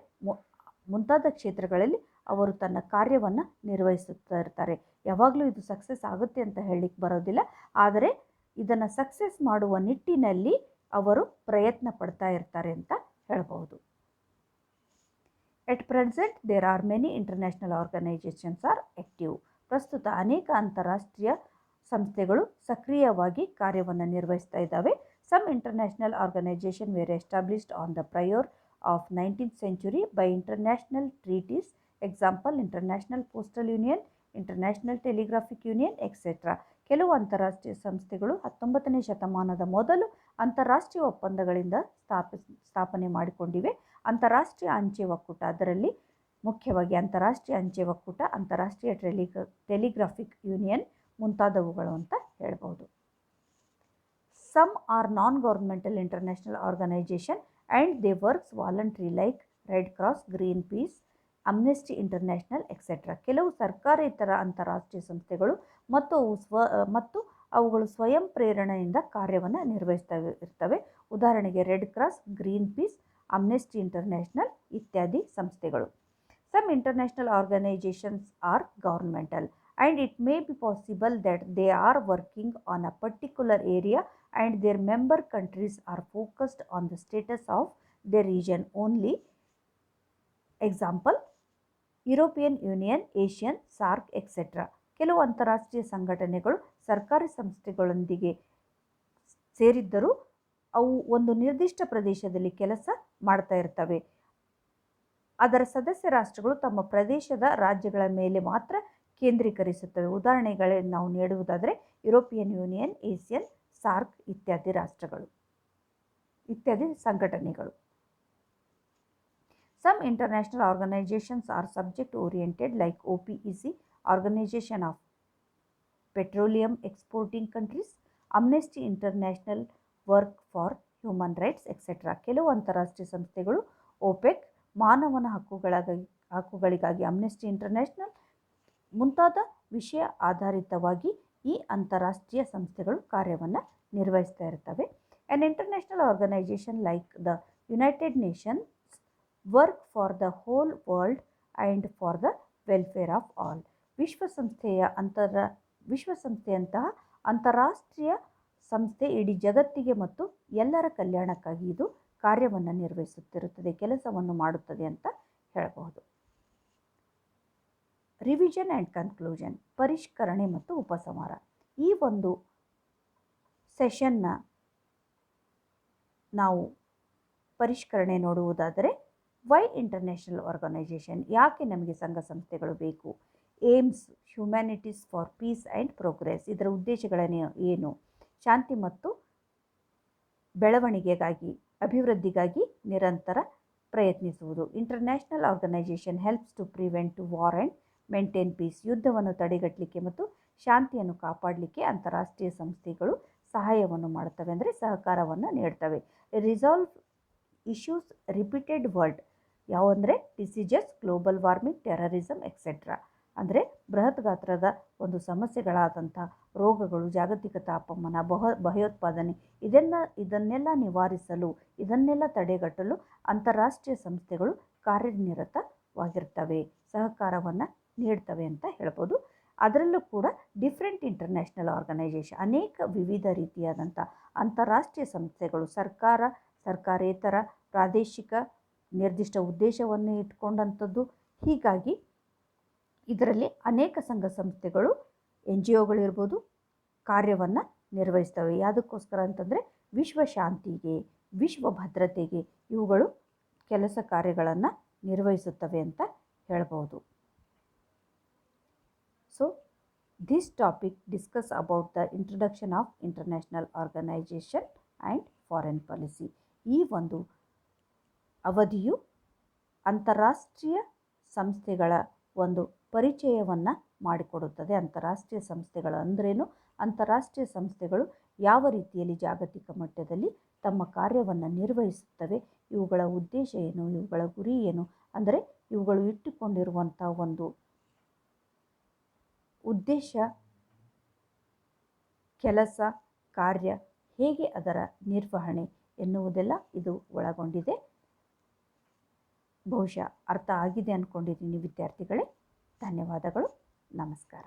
ಮುಂತಾದ ಕ್ಷೇತ್ರಗಳಲ್ಲಿ ಅವರು ತನ್ನ ಕಾರ್ಯವನ್ನು ನಿರ್ವಹಿಸುತ್ತಾ ಇರ್ತಾರೆ. ಯಾವಾಗಲೂ ಇದು ಸಕ್ಸಸ್ ಆಗುತ್ತೆ ಅಂತ ಹೇಳಲಿಕ್ಕೆ ಬರೋದಿಲ್ಲ, ಆದರೆ ಇದನ್ನು ಸಕ್ಸಸ್ ಮಾಡುವ ನಿಟ್ಟಿನಲ್ಲಿ ಅವರು ಪ್ರಯತ್ನ ಪಡ್ತಾ ಇರ್ತಾರೆ ಅಂತ ಹೇಳಬಹುದು. At present there are many international organisations are active. ಪ್ರಸ್ತುತ ಅನೇಕ ಅಂತಾರಾಷ್ಟ್ರೀಯ ಸಂಸ್ಥೆಗಳು ಸಕ್ರಿಯವಾಗಿ ಕಾರ್ಯವನ್ನು ನಿರ್ವಹಿಸ್ತಾ ಇದ್ದಾವೆ. Some international organisation were established on the prior of 19th century by international treaties, example international postal union, international telegraphic union etcetera. ಕೆಲವು ಅಂತಾರಾಷ್ಟ್ರೀಯ ಸಂಸ್ಥೆಗಳು 19ನೇ ಶತಮಾನದ ಮೊದಲು ಅಂತಾರಾಷ್ಟ್ರೀಯ ಒಪ್ಪಂದಗಳಿಂದ ಸ್ಥಾಪನೆ ಮಾಡಿಕೊಂಡಿವೆ. ಅಂತಾರಾಷ್ಟ್ರೀಯ ಅಂಚೆ ಒಕ್ಕೂಟ, ಅದರಲ್ಲಿ ಮುಖ್ಯವಾಗಿ ಅಂತಾರಾಷ್ಟ್ರೀಯ ಅಂಚೆ ಒಕ್ಕೂಟ, ಅಂತಾರಾಷ್ಟ್ರೀಯ ಟೆಲಿಗ್ರಾಫಿಕ್ ಯೂನಿಯನ್ ಮುಂತಾದವುಗಳು ಅಂತ ಹೇಳ್ಬೋದು. Some are non governmental international organisation and they works voluntary like Red Cross, Greenpeace, Amnesty International etcetera. ಕೆಲವು ಸರ್ಕಾರೇತರ ಅಂತಾರಾಷ್ಟ್ರೀಯ ಸಂಸ್ಥೆಗಳು ಮತ್ತು ಅವುಗಳು ಸ್ವಯಂ ಪ್ರೇರಣೆಯಿಂದ ಕಾರ್ಯವನ್ನು ನಿರ್ವಹಿಸ್ತಾ ಇರ್ತವೆ. ಉದಾಹರಣೆಗೆ red Cross, Greenpeace, Amnesty international ಇತ್ಯಾದಿ ಸಂಸ್ಥೆಗಳು. Some international organizations are governmental and it may be possible that they are working on a particular area and their member countries are focused on the status of their region only. Example, European union, Asian, SAARC etcetera. ಕೆಲವು ಅಂತಾರಾಷ್ಟ್ರೀಯ ಸಂಘಟನೆಗಳು ಸರ್ಕಾರಿ ಸಂಸ್ಥೆಗಳೊಂದಿಗೆ ಸೇರಿದ್ದರೂ ಅವು ಒಂದು ನಿರ್ದಿಷ್ಟ ಪ್ರದೇಶದಲ್ಲಿ ಕೆಲಸ ಮಾಡ್ತಾ ಇರ್ತವೆ. ಅದರ ಸದಸ್ಯ ರಾಷ್ಟ್ರಗಳು ತಮ್ಮ ಪ್ರದೇಶದ ರಾಜ್ಯಗಳ ಮೇಲೆ ಮಾತ್ರ ಕೇಂದ್ರೀಕರಿಸುತ್ತವೆ. ಉದಾಹರಣೆಗಳನ್ನು ನಾವು ನೀಡುವುದಾದರೆ ಯುರೋಪಿಯನ್ ಯೂನಿಯನ್, ಏಸಿಯನ್, ಸಾರ್ಕ್ ಇತ್ಯಾದಿ ಸಂಘಟನೆಗಳು. Some international organizations are subject oriented like OPEC, Organization of Petroleum Exporting Countries, Amnesty International, Work for Human Rights, etc. ಕೆಲವು ಅಂತಾರಾಷ್ಟ್ರೀಯ ಸಂಸ್ಥೆಗಳು OPEC, ಮಾನವನ ಹಕ್ಕುಗಳಿಗಾಗಿ ಅಮ್ನೆಸ್ಟಿ ಇಂಟರ್ನ್ಯಾಷನಲ್ ಮುಂತಾದ ವಿಷಯ ಆಧಾರಿತವಾಗಿ ಈ ಅಂತಾರಾಷ್ಟ್ರೀಯ ಸಂಸ್ಥೆಗಳು ಕಾರ್ಯವನ್ನು ನಿರ್ವಹಿಸ್ತಾ ಇರ್ತವೆ. An international organization like the United Nations work for the whole world and for the welfare of all. ವಿಶ್ವಸಂಸ್ಥೆಯಂತಹ ಅಂತಾರಾಷ್ಟ್ರೀಯ ಸಂಸ್ಥೆ ಇಡೀ ಜಗತ್ತಿಗೆ ಮತ್ತು ಎಲ್ಲರ ಕಲ್ಯಾಣಕ್ಕಾಗಿ ಇದು ಕಾರ್ಯವನ್ನು ನಿರ್ವಹಿಸುತ್ತಿರುತ್ತದೆ, ಕೆಲಸವನ್ನು ಮಾಡುತ್ತದೆ ಅಂತ ಹೇಳಬಹುದು. ರಿವಿಷನ್ ಆ್ಯಂಡ್ ಕನ್ಕ್ಲೂಷನ್, ಪರಿಷ್ಕರಣೆ ಮತ್ತು ಉಪಸಂಹಾರ. ಈ ಒಂದು ಸೆಷನ್ನ ನಾವು ಪರಿಷ್ಕರಣೆ ನೋಡುವುದಾದರೆ, ವೈ ಇಂಟರ್ನ್ಯಾಷನಲ್ ಆರ್ಗನೈಜೇಷನ್, ಯಾಕೆ ನಮಗೆ ಸಂಘ ಸಂಸ್ಥೆಗಳು ಬೇಕು? Aims, humanities for peace and progress, ಇದರ ಉದ್ದೇಶಗಳೇನು ಏನು? ಶಾಂತಿ ಮತ್ತು ಬೆಳವಣಿಗೆಗಾಗಿ, ಅಭಿವೃದ್ಧಿಗಾಗಿ ನಿರಂತರ ಪ್ರಯತ್ನಿಸುವುದು. International organisation helps to prevent war and maintain peace, ಯುದ್ಧವನ್ನು ತಡೆಗಟ್ಟಲಿಕ್ಕೆ ಮತ್ತು ಶಾಂತಿಯನ್ನು ಕಾಪಾಡಲಿಕ್ಕೆ ಅಂತಾರಾಷ್ಟ್ರೀಯ ಸಂಸ್ಥೆಗಳು ಸಹಾಯವನ್ನು ಮಾಡುತ್ತವೆ, ಅಂದರೆ ಸಹಕಾರವನ್ನು ನೀಡ್ತವೆ. ರಿಸಾಲ್ವ್ ಇಶ್ಯೂಸ್ ರಿಪೀಟೆಡ್ ವರ್ಲ್ಡ್, ಯಾವಂದರೆ diseases, global warming, terrorism etcetera, ಅಂದರೆ ಬೃಹತ್ ಗಾತ್ರದ ಒಂದು ಸಮಸ್ಯೆಗಳಾದಂಥ ರೋಗಗಳು, ಜಾಗತಿಕ ತಾಪಮಾನ, ಭಯೋತ್ಪಾದನೆ, ಇದನ್ನೆಲ್ಲ ನಿವಾರಿಸಲು, ಇದನ್ನೆಲ್ಲ ತಡೆಗಟ್ಟಲು ಅಂತಾರಾಷ್ಟ್ರೀಯ ಸಂಸ್ಥೆಗಳು ಕಾರ್ಯನಿರತವಾಗಿರ್ತವೆ, ಸಹಕಾರವನ್ನು ನೀಡ್ತವೆ ಅಂತ ಹೇಳ್ಬೋದು. ಅದರಲ್ಲೂ ಕೂಡ ಡಿಫ್ರೆಂಟ್ ಇಂಟರ್ನ್ಯಾಷನಲ್ ಆರ್ಗನೈಜೇಷನ್, ಅನೇಕ ವಿವಿಧ ರೀತಿಯಾದಂಥ ಅಂತಾರಾಷ್ಟ್ರೀಯ ಸಂಸ್ಥೆಗಳು, ಸರ್ಕಾರೇತರ, ಪ್ರಾದೇಶಿಕ, ನಿರ್ದಿಷ್ಟ ಉದ್ದೇಶವನ್ನು ಇಟ್ಕೊಂಡಂಥದ್ದು. ಹೀಗಾಗಿ ಇದರಲ್ಲಿ ಅನೇಕ ಸಂಘ ಸಂಸ್ಥೆಗಳು, NGOಗಳಿರ್ಬೋದು, ಕಾರ್ಯವನ್ನು ನಿರ್ವಹಿಸ್ತವೆ. ಯಾವುದಕ್ಕೋಸ್ಕರ ಅಂತಂದರೆ ವಿಶ್ವ ಶಾಂತಿಗೆ, ವಿಶ್ವ ಭದ್ರತೆಗೆ ಇವುಗಳು ಕೆಲಸ ಕಾರ್ಯಗಳನ್ನು ನಿರ್ವಹಿಸುತ್ತವೆ ಅಂತ ಹೇಳ್ಬೋದು. So this topic discuss about the introduction of international organisation and foreign policy. ಈ ಒಂದು ಅವಧಿಯು ಅಂತಾರಾಷ್ಟ್ರೀಯ ಸಂಸ್ಥೆಗಳ ಒಂದು ಪರಿಚಯವನ್ನು ಮಾಡಿಕೊಡುತ್ತದೆ. ಅಂತಾರಾಷ್ಟ್ರೀಯ ಸಂಸ್ಥೆಗಳು ಅಂದ್ರೇನು, ಅಂತಾರಾಷ್ಟ್ರೀಯ ಸಂಸ್ಥೆಗಳು ಯಾವ ರೀತಿಯಲ್ಲಿ ಜಾಗತಿಕ ಮಟ್ಟದಲ್ಲಿ ತಮ್ಮ ಕಾರ್ಯವನ್ನು ನಿರ್ವಹಿಸುತ್ತವೆ, ಇವುಗಳ ಉದ್ದೇಶ ಏನು, ಇವುಗಳ ಗುರಿ ಏನು, ಅಂದರೆ ಇವುಗಳು ಇಟ್ಟುಕೊಂಡಿರುವಂಥ ಒಂದು ಉದ್ದೇಶ, ಕೆಲಸ, ಕಾರ್ಯ, ಹೇಗೆ ಅದರ ನಿರ್ವಹಣೆ ಎನ್ನುವುದೆಲ್ಲ ಇದು ಒಳಗೊಂಡಿದೆ. ಬಹುಶಃ ಅರ್ಥ ಆಗಿದೆ ಅಂದ್ಕೊಂಡಿದ್ದೀನಿ ವಿದ್ಯಾರ್ಥಿಗಳೇ. ಧನ್ಯವಾದಗಳು. ನಮಸ್ಕಾರ.